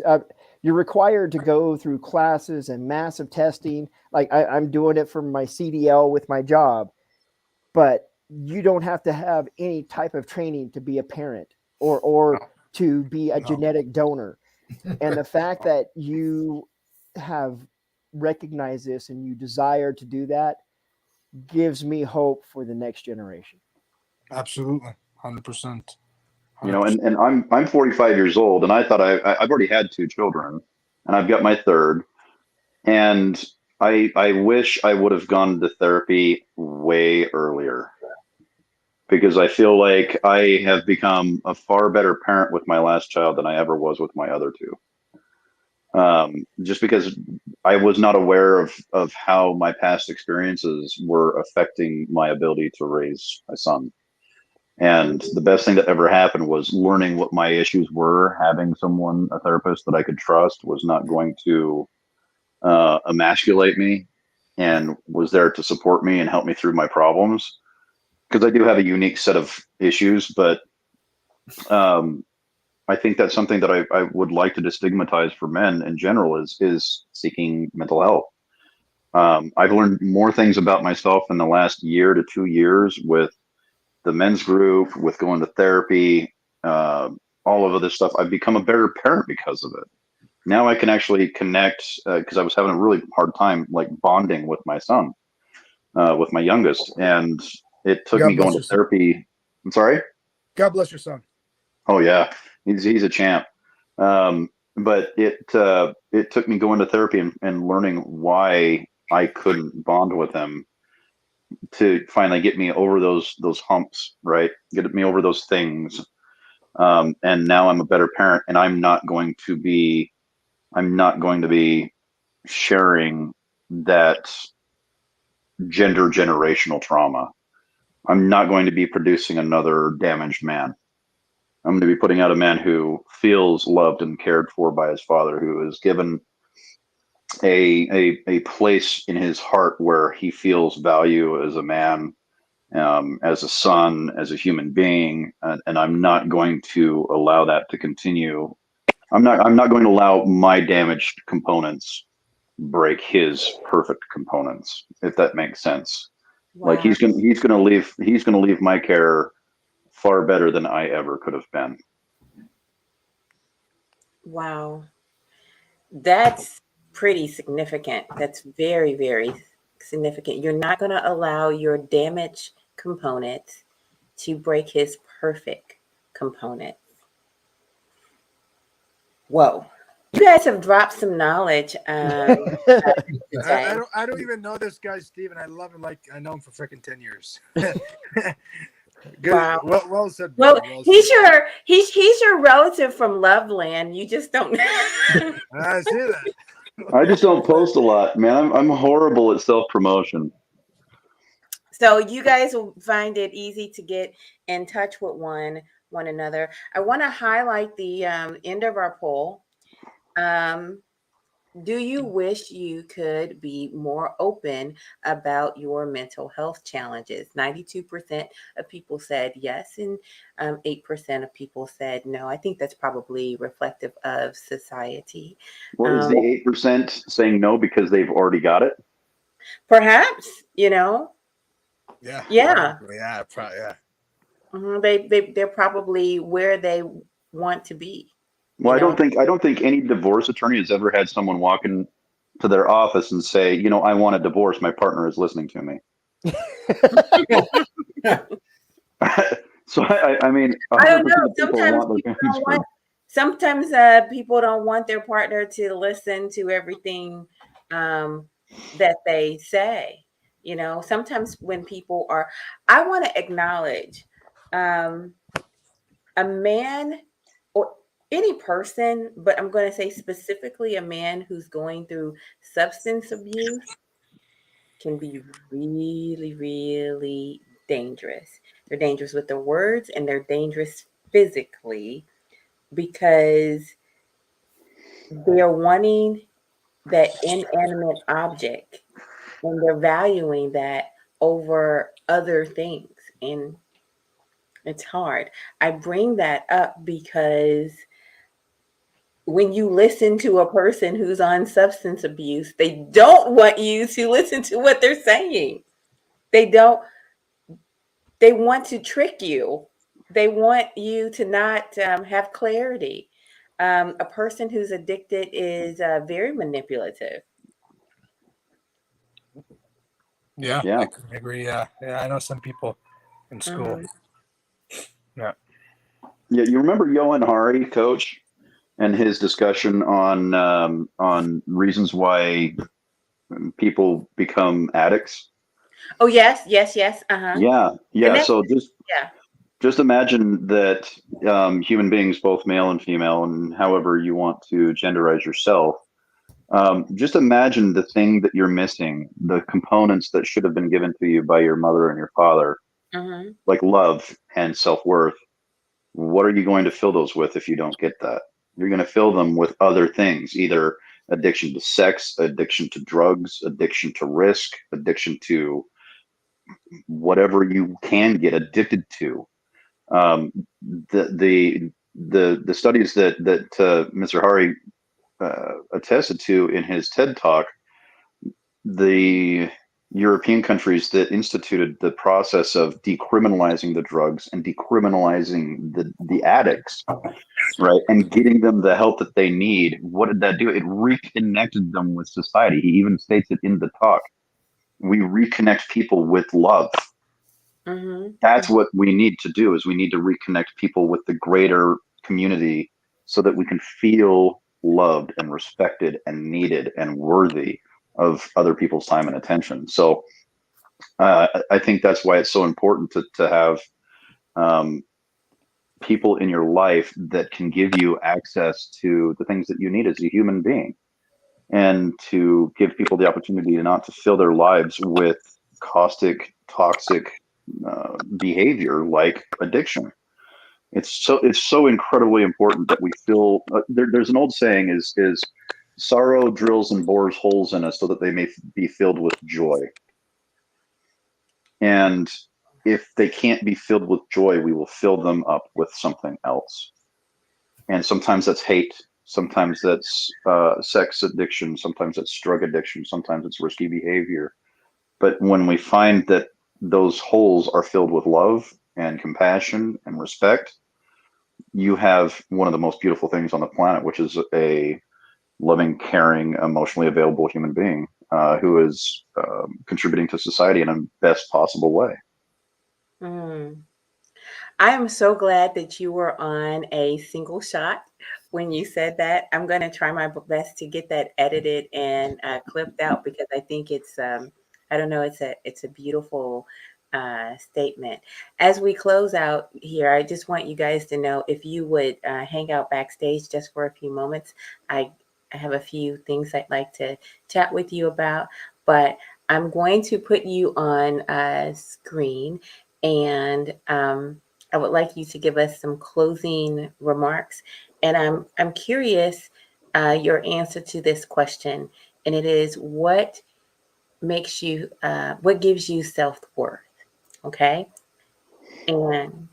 S5: You're required to go through classes and massive testing. Like I'm doing it for my CDL with my job, but you don't have to have any type of training to be a parent or to be a genetic donor. And the fact that you have recognized this and you desire to do that gives me hope for the next generation.
S6: Absolutely. 100%.
S2: And I'm 45 years old, and I thought I've already had 2 children, and I've got my third, and I wish I would have gone to therapy way earlier, because I feel like I have become a far better parent with my last child than I ever was with my other 2. Just because I was not aware of how my past experiences were affecting my ability to raise a son. And the best thing that ever happened was learning what my issues were. Having a therapist that I could trust, was not going to emasculate me and was there to support me and help me through my problems. Because I do have a unique set of issues, but I think that's something that I would like to destigmatize for men in general is seeking mental health. I've learned more things about myself in the last year to 2 years with the men's group, with going to therapy, all of this stuff. I've become a better parent because of it. Now I can actually connect, because I was having a really hard time bonding with my son, with my youngest, and it took me going to therapy. I'm sorry?
S6: God bless your son.
S2: Oh yeah, he's a champ. but it took me going to therapy and learning why I couldn't bond with him to finally get me over those humps, right? Get me over those things. And now I'm a better parent, and I'm not going to be sharing that gender generational trauma. I'm not going to be producing another damaged man. I'm going to be putting out a man who feels loved and cared for by his father, who is given a place in his heart where he feels value as a man, as a son, as a human being, and I'm not going to allow that to continue. I'm not going to allow my damaged components break his perfect components, if that makes sense. Like
S1: Wow.
S2: he's gonna leave my care far better than I ever could have been.
S1: Wow. That's pretty significant. That's very, very significant. You're not going to allow your damaged components to break his perfect components. Whoa. You guys have dropped some knowledge. Today.
S6: I don't even know this guy, Steve, and I love him like I know him for freaking 10 years. Good.
S1: Wow.
S6: Well said,
S1: Well,
S6: brother. Well
S1: he's
S6: said.
S1: your relative from Loveland. You just don't.
S6: I see that.
S2: I just don't post a lot, man. I'm horrible at self-promotion.
S1: So you guys will find it easy to get in touch with one another. I want to highlight the end of our poll. Do you wish you could be more open about your mental health challenges? 92% of people said yes, and 8% of people said no. I think that's probably reflective of society.
S2: What is the 8% saying no because they've already got it?
S1: Perhaps, you know.
S6: Yeah.
S1: Yeah.
S6: Yeah. Yeah.
S1: They're probably where they want to be.
S2: Well, I don't think any divorce attorney has ever had someone walk in to their office and say, you know, I want a divorce. My partner is listening to me. So I mean,
S1: I don't know. Sometimes people don't want their partner to listen to everything that they say. You know, sometimes when people are, I want to acknowledge a man or any person, but I'm going to say specifically a man who's going through substance abuse can be really, really dangerous. They're dangerous with their words and they're dangerous physically because they're wanting that inanimate object and they're valuing that over other things. And it's hard. I bring that up because when you listen to a person who's on substance abuse, they don't want you to listen to what they're saying. They want to trick you. They want you to not have clarity. A person who's addicted is very manipulative.
S6: Yeah.
S2: Yeah.
S6: I agree. Yeah. I know some people in school.
S1: Mhm.
S6: Yeah.
S2: Yeah. You remember Johan Hari, coach, and his discussion on reasons why people become addicts?
S1: Oh, yes. Uh-huh.
S2: Yeah. So
S1: Yeah.
S2: just imagine that human beings, both male and female, and however you want to genderize yourself, just imagine the thing that you're missing, the components that should have been given to you by your mother and your father,
S1: Mm-hmm.
S2: like love and self-worth. What are you going to fill those with if you don't get that? You're going to fill them with other things, either addiction to sex, addiction to drugs, addiction to risk, addiction to whatever you can get addicted to. The studies that Mr. Hari attested to in his TED talk, the European countries that instituted the process of decriminalizing the drugs and decriminalizing the addicts, right, and getting them the help that they need, what did that do? It reconnected them with society. He even states it in the talk. We reconnect people with love.
S1: Mm-hmm.
S2: That's what we need to do, is we need to reconnect people with the greater community so that we can feel loved and respected and needed and worthy of other people's time and attention. So I think that's why it's so important to have people in your life that can give you access to the things that you need as a human being, and to give people the opportunity not to fill their lives with caustic, toxic behavior like addiction. It's so incredibly important that we feel. There's an old saying: is sorrow drills and bores holes in us so that they may be filled with joy. And if they can't be filled with joy, we will fill them up with something else. And sometimes that's hate. Sometimes that's sex addiction. Sometimes it's drug addiction. Sometimes it's risky behavior. But when we find that those holes are filled with love and compassion and respect, you have one of the most beautiful things on the planet, which is a loving, caring, emotionally available human being who is contributing to society in a best possible way.
S1: Mm. I am so glad that you were on a single shot when you said that. I'm going to try my best to get that edited and clipped out, because I think it's I don't know, it's a beautiful statement. As we close out here, I just want you guys to know, if you would hang out backstage just for a few moments. I have a few things I'd like to chat with you about, but I'm going to put you on screen, and I would like you to give us some closing remarks. And I'm curious your answer to this question, and it is, what makes you what gives you self-worth? Okay. And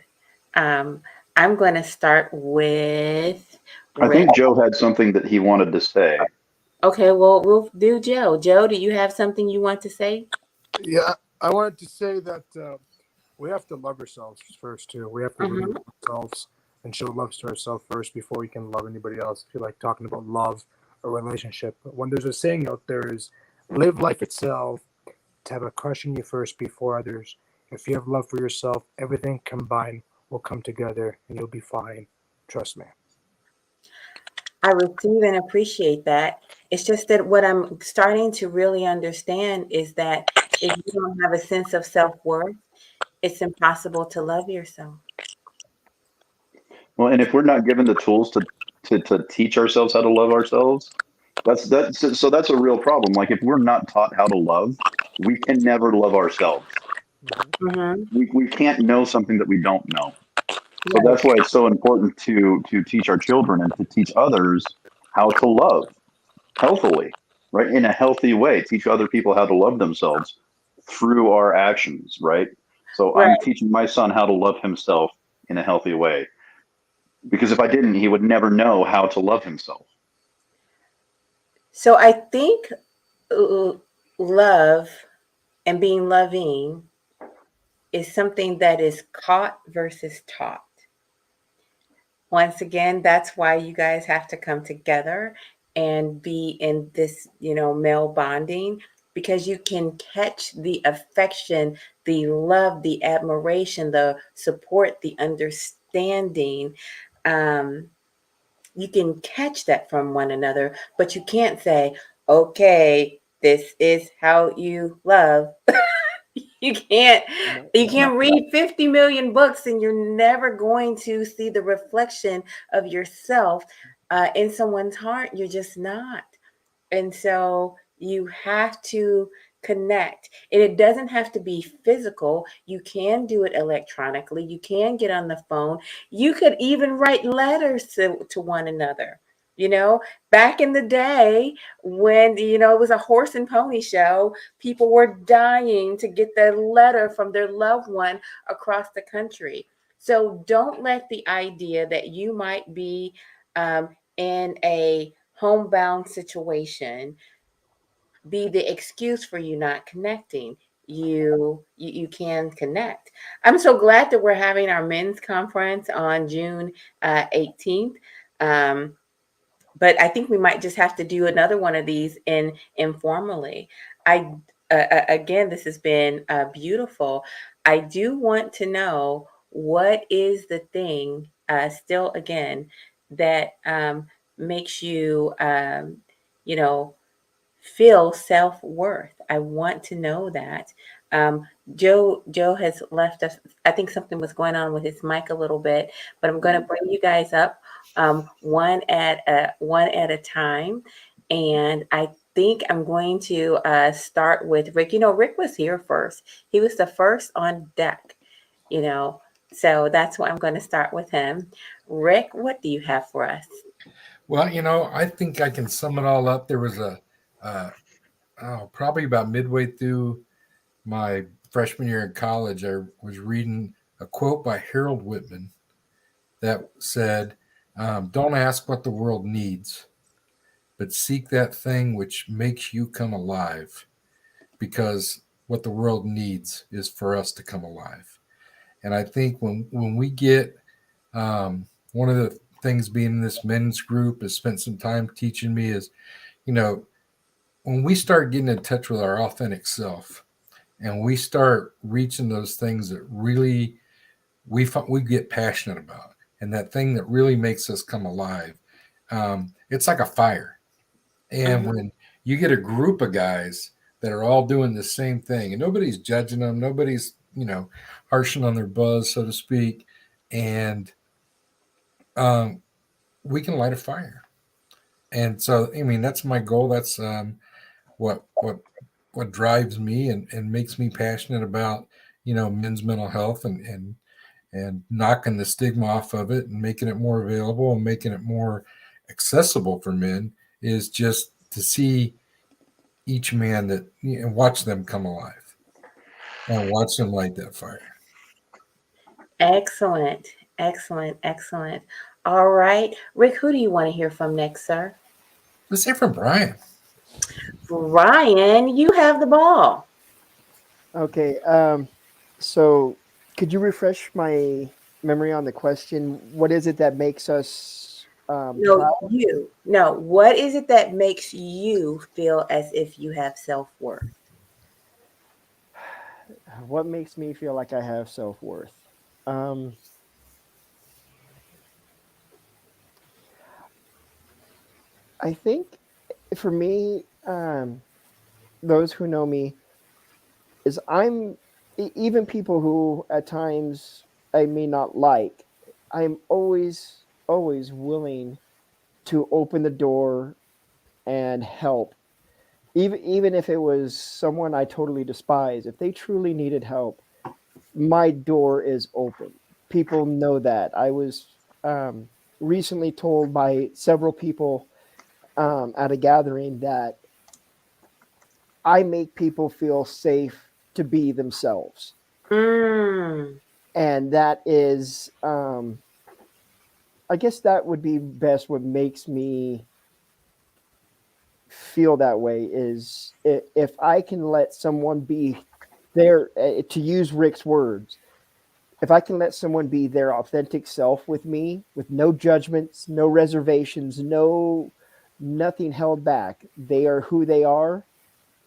S1: I'm going to start with
S2: I
S1: Rick.
S2: think Joe had something that he wanted to say.
S1: Okay, well, we'll do Joe. Joe, do you have something you want to say?
S6: Yeah, I wanted to say that we have to love ourselves first too. We have to really
S1: Mhm.
S6: love ourselves and show love to ourselves first before we can love anybody else. If you like talking about love or relationship, when there's a saying out there is, live life itself, to have a crush on you first before others. If you have love for yourself, everything combined will come together and you'll be fine. Trust me.
S1: I receive and appreciate that. It's just that what I'm starting to really understand is that if you don't have a sense of self-worth, it's impossible to love yourself.
S2: Well, and if we're not given the tools to teach ourselves how to love ourselves, that's a real problem. Like, if we're not taught how to love, we can never love ourselves.
S1: Mhm.
S2: We can't know something that we don't know. So
S1: Right.
S2: that's why it's so important to teach our children and to teach others how to love healthily, right? In a healthy way. Teach other people how to love themselves through our actions, right? So
S1: Right.
S2: I'm teaching my son how to love himself in a healthy way. Because if I didn't, he would never know how to love himself.
S1: So I think love and being loving is something that is caught versus taught. Once again, that's why you guys have to come together and be in this, male bonding, because you can catch the affection, the love, the admiration, the support, the understanding. Um, you can catch that from one another, but you can't say, okay, this is how you love. You can't
S5: No,
S1: you
S5: no.
S1: can't read 50 million books, and you're never going to see the reflection of yourself in someone's heart. You're just not. And so you have to connect. And it doesn't have to be physical. You can do it electronically. You can get on the phone. You could even write letters to one another. Back in the day when, it was a horse and pony show, people were dying to get that letter from their loved one across the country. So don't let the idea that you might be in a homebound situation be the excuse for you not connecting. You can connect. I'm so glad that we're having our men's conference on June 18th. But I think we might just have to do another one of these informally. I Again, this has been beautiful. I do want to know, what is the thing still again that makes you, you know, feel self-worth? I want to know that. Joe has left us. I think something was going on with his mic a little bit, but I'm going to bring you guys up one at a time, and I think I'm going to start with Rick. You know, Rick was here first. He was the first on deck. You know, so that's why I'm going to start with him. Rick, what do you have for us?
S4: Well, I think I can sum it all up. There was probably about midway through my freshman year in college, I was reading a quote by Harold Whitman that said, "Don't ask what the world needs, but seek that thing which makes you come alive, because what the world needs is for us to come alive." And I think when we get one of the things being in this men's group has spent some time teaching me is, when we start getting in touch with our authentic self and we start reaching those things that really we get passionate about, and that thing that really makes us come alive, it's like a fire. And when you get a group of guys that are all doing the same thing and nobody's judging them, nobody's, harshing on their buzz, so to speak, and we can light a fire. And so, that's my goal. That's what drives me and makes me passionate about, men's mental health and knocking the stigma off of it and making it more available and making it more accessible for men, is just to see each man and watch them come alive and watch them light that fire.
S1: Excellent, excellent, excellent. All right, Rick, who do you want to hear from next, sir?
S4: Let's hear from Brian.
S1: Brian, you have the ball.
S5: Okay. So could you refresh my memory on the question? What is it that makes us proud?
S1: No, what is it that makes you feel as if you have self-worth?
S5: What makes me feel like I have self-worth? I think for me, those who know me, is even people who at times I may not like, I'm always willing to open the door and help. Even if it was someone I totally despise, if they truly needed help, my door is open. People know that. I was recently told by several people at a gathering that I make people feel safe to be themselves.
S1: Mm.
S5: And that is, I guess that would be best what makes me feel that way, is if I can let someone be there, to use Rick's words, if I can let someone be their authentic self with me, with no judgments, no reservations, nothing held back, they are who they are,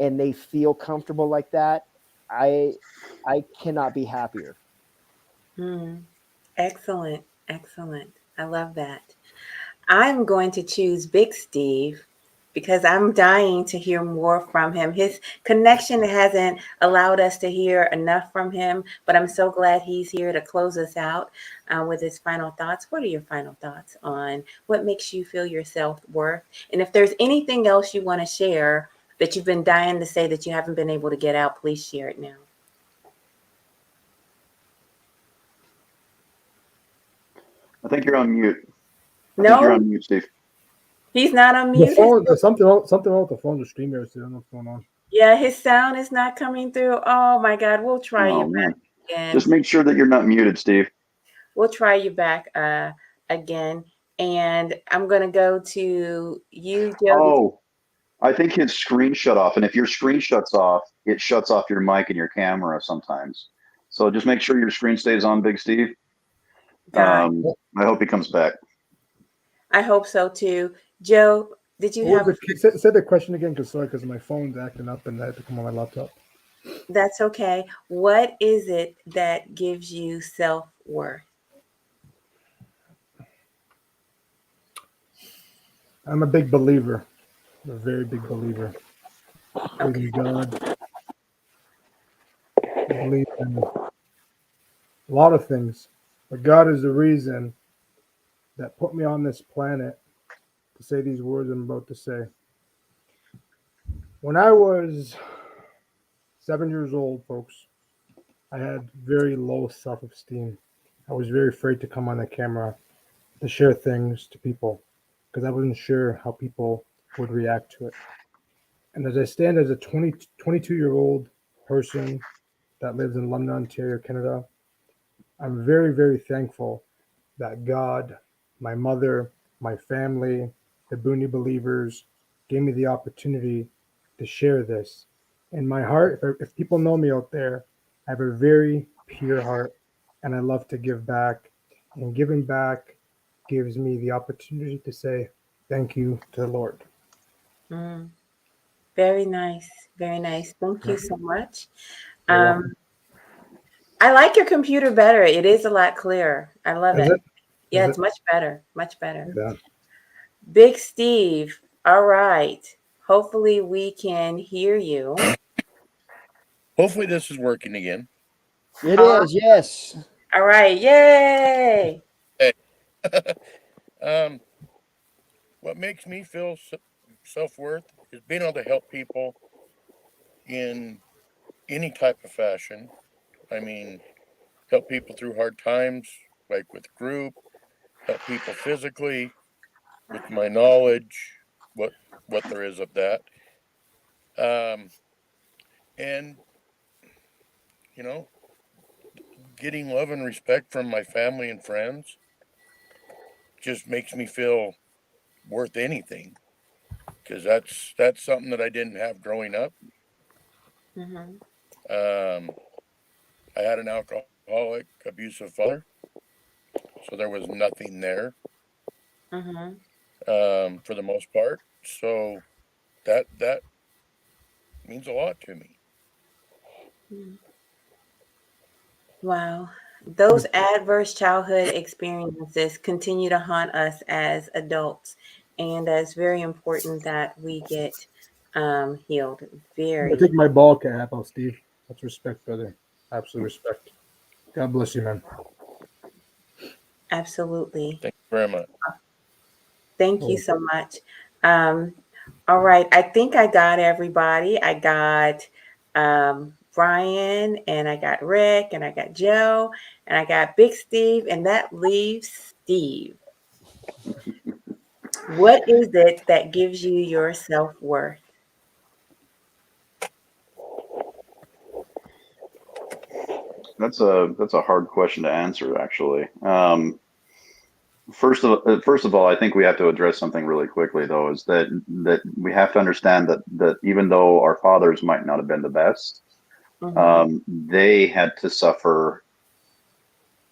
S5: and they feel comfortable like that, I cannot be happier.
S1: Excellent, excellent. I love that. I'm going to choose Big Steve because I'm dying to hear more from him. His connection hasn't allowed us to hear enough from him, but I'm so glad he's here to close us out with his final thoughts. What are your final thoughts on what makes you feel your self-worth? And if there's anything else you want to share that you've been dying to say that you haven't been able to get out, please share it now.
S2: I think you're on mute. I
S1: No,
S2: think you're on mute, Steve.
S1: He's not on
S6: The
S1: mute.
S6: phone, there's something wrong with the phone. The stream here, so I don't know what's going on.
S1: Yeah, his sound is not coming through. Oh my God, we'll try
S2: Oh
S1: you
S2: man,
S1: back again.
S2: just make sure that you're not muted, Steve.
S1: We'll try you back again. And I'm gonna go to you, Joe.
S2: Oh, I think his screen shut off, and if your screen shuts off, it shuts off your mic and your camera sometimes. So just make sure your screen stays on, Big Steve. I hope he comes back.
S1: I hope so too. Joe, did you have?
S6: Say the question again, because my phone's acting up and I had to come on my laptop.
S1: That's okay. What is it that gives you self-worth?
S6: I'm a big believer, a very big believer. I believe in God. I believe in a lot of things, but God is the reason that put me on this planet to say these words I'm about to say. When I was 7 years old, folks, I had very low self-esteem. I was very afraid to come on the camera to share things to people because I wasn't sure how people would react to it. And as I stand as a 22-year-old person that lives in London, Ontario, Canada, I'm very, very thankful that God, my mother, my family, the Booney believers gave me the opportunity to share this. In my heart, if people know me out there, I have a very pure heart and I love to give back. And giving back gives me the opportunity to say thank you to the Lord.
S1: Mm, very nice. Very nice. Thank you
S6: Yeah.
S1: so much.
S6: You're welcome.
S1: I like your computer better. It is a lot clearer. I love
S6: Is
S1: it.
S6: it?
S1: Yeah,
S6: Is
S1: it's
S6: it?
S1: much better. Much better.
S6: Yeah.
S1: Big Steve. All right. Hopefully we can hear you.
S3: Hopefully this is working again.
S5: It is, yes.
S1: All right. Yay.
S3: Um, what makes me feel self-worth is being able to help people in any type of fashion. I mean, help people through hard times, like with group, help people physically with my knowledge, what there is of that. Um, and you know, getting love and respect from my family and friends just makes me feel worth anything because that's something that I didn't have growing up.
S1: Mm-hmm.
S3: I had an alcoholic, abusive father, so there was nothing there
S1: Mm-hmm.
S3: for the most part. So that means a lot to me.
S1: Wow. Those adverse childhood experiences continue to haunt us as adults. And it's very important that we get healed.
S6: I take
S1: Very,
S6: my ball cap off, Steve. That's respect, brother. Absolute respect. God bless you, man.
S1: absolutely.
S3: Thank you very much.
S1: Thank you
S6: Oh,
S1: so much. Um, all right. I think I got everybody. I got Brian, and I got Rick, and I got Joe, and I got Big Steve, and that leaves Steve. What is it that gives you your self-worth?
S2: That's a hard question to answer, actually. First of all, I think we have to address something really quickly, though, is that we have to understand that even though our fathers might not have been the best,
S1: Mm-hmm.
S2: they had to suffer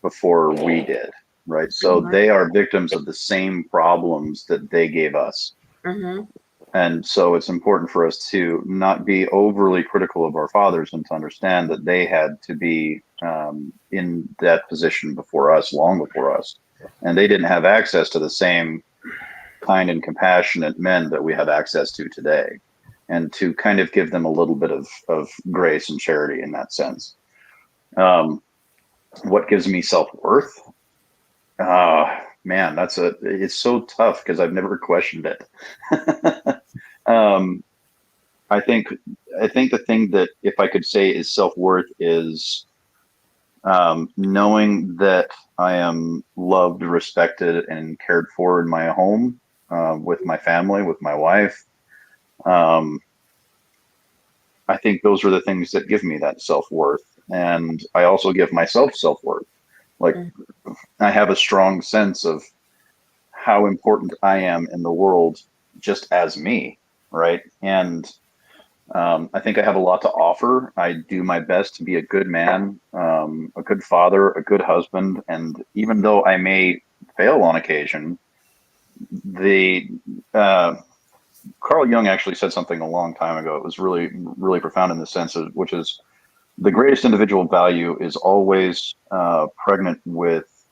S2: before we did, right? So
S1: Mm-hmm.
S2: they are victims of the same problems that they gave us.
S1: Mm-hmm.
S2: And so it's important for us to not be overly critical of our fathers and to understand that they had to be in that position before us, long before us. And they didn't have access to the same kind and compassionate men that we have access to today. And to kind of give them a little bit of grace and charity in that sense. What gives me self-worth? Man, it's so tough because I've never questioned it. um, I think the thing that if I could say is self-worth is knowing that I am loved, respected, and cared for in my home, with my family, with my wife. Um, I think those are the things that give me that self-worth. And I also give myself self-worth. Like, I have a strong sense of how important I am in the world just as me, right? And I think I have a lot to offer. I do my best to be a good man, a good father, a good husband. And even though I may fail on occasion, the Carl Jung actually said something a long time ago. It was really, really profound in the sense of, which is the greatest individual value is always pregnant with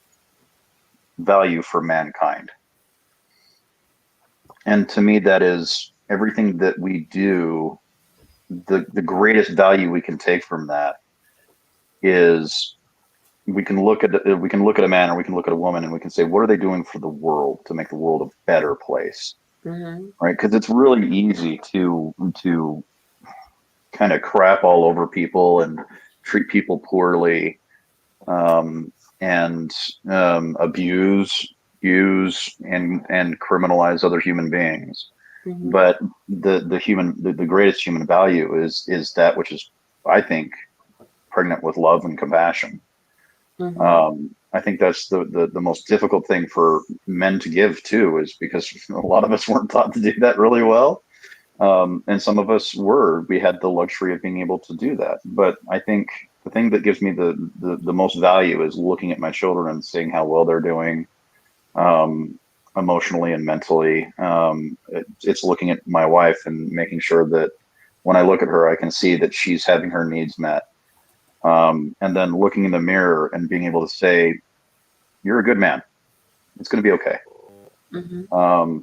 S2: value for mankind. And to me, that is everything that we do. The greatest value we can take from that is we can look at a man or we can look at a woman and we can say, what are they doing for the world to make the world a better place?
S1: Mm-hmm.
S2: Right? Because it's really easy to kind of crap all over people and treat people poorly, and abuse and criminalize other human beings.
S1: Mm-hmm.
S2: But the greatest human value is that which is, I think, pregnant with love and compassion.
S1: Mm-hmm.
S2: I think that's the most difficult thing for men to give too, is because a lot of us weren't taught to do that really well. And some of us we had the luxury of being able to do that. But I think the thing that gives me the most value is looking at my children and seeing how well they're doing, emotionally and mentally. It's looking at my wife and making sure that when I look at her, I can see that she's having her needs met. And then looking in the mirror and being able to say, you're a good man. It's going to be okay.
S1: Mm-hmm.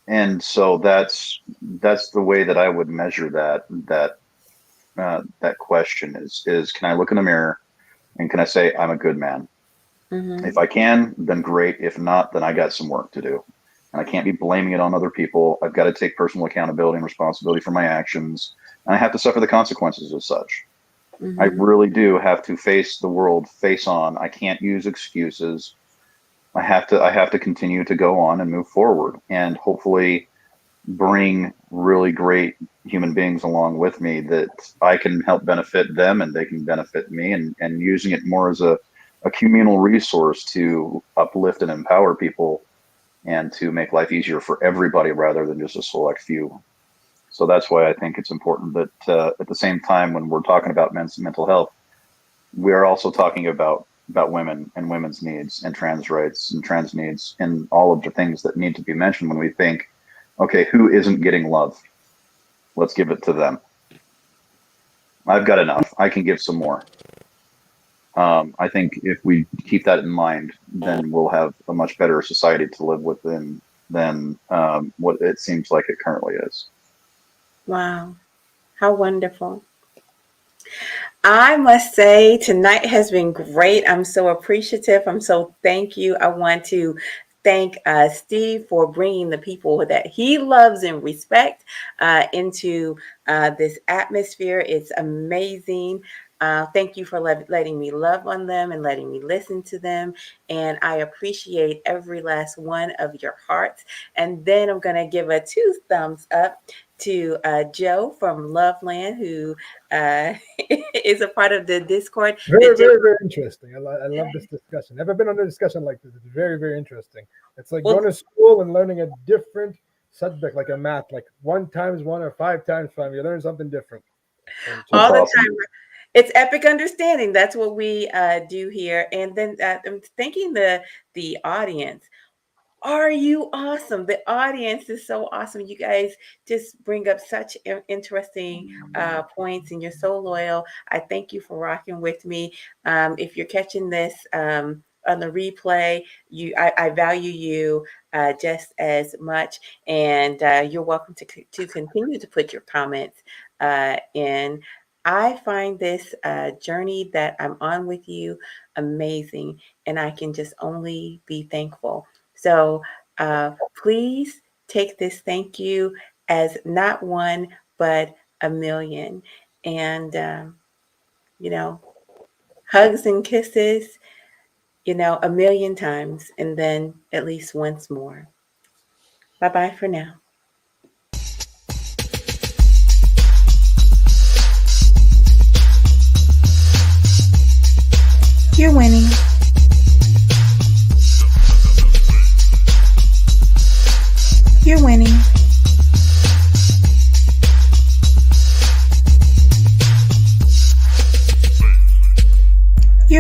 S2: And so that's the way that I would measure that question is can I look in the mirror and can I say I'm a good man?
S1: Mm-hmm.
S2: If I can, then great. If not, then I got some work to do. And I can't be blaming it on other people. I've got to take personal accountability and responsibility for my actions. And I have to suffer the consequences of such.
S1: Mm-hmm.
S2: I really do have to face the world face on. I can't use excuses. I have to continue to go on and move forward and hopefully bring really great human beings along with me that I can help benefit them and they can benefit me, and using it more as a communal resource to uplift and empower people and to make life easier for everybody rather than just a select few. So that's why I think it's important that at the same time, when we're talking about men's mental health, we are also talking about women and women's needs and trans rights and trans needs and all of the things that need to be mentioned when we think, okay, who isn't getting love? Let's give it to them. I've got enough. I can give some more. I think if we keep that in mind, then we'll have a much better society to live within than what it seems like it currently is.
S1: Wow. How wonderful. I must say tonight has been great. I'm so appreciative. Thank you. I want to thank Steve for bringing the people that he loves and respect into this atmosphere. It's amazing. Thank you for letting me love on them and letting me listen to them. And I appreciate every last one of your hearts. And then I'm going to give a 2 thumbs up to Joe from Loveland, who is a part of the Discord.
S7: Very interesting. I love this discussion. Never been on a discussion like this. It's very interesting. It's like going to school and learning a different subject, like a math, like 1 times 1 or 5 times 5. You learn something different.
S1: All the time. It's epic understanding. That's what we do here. And then I'm thanking the audience. Are you awesome? The audience is so awesome. You guys just bring up such interesting points, and you're so loyal. I thank you for rocking with me. If you're catching this on the replay, I value you just as much, and you're welcome to continue to put your comments in. I find this journey that I'm on with you amazing, and I can just only be thankful. So please take this thank you as not 1, but a million. And, hugs and kisses, a million times, and then at least once more. Bye-bye for now. You're winning. You're winning.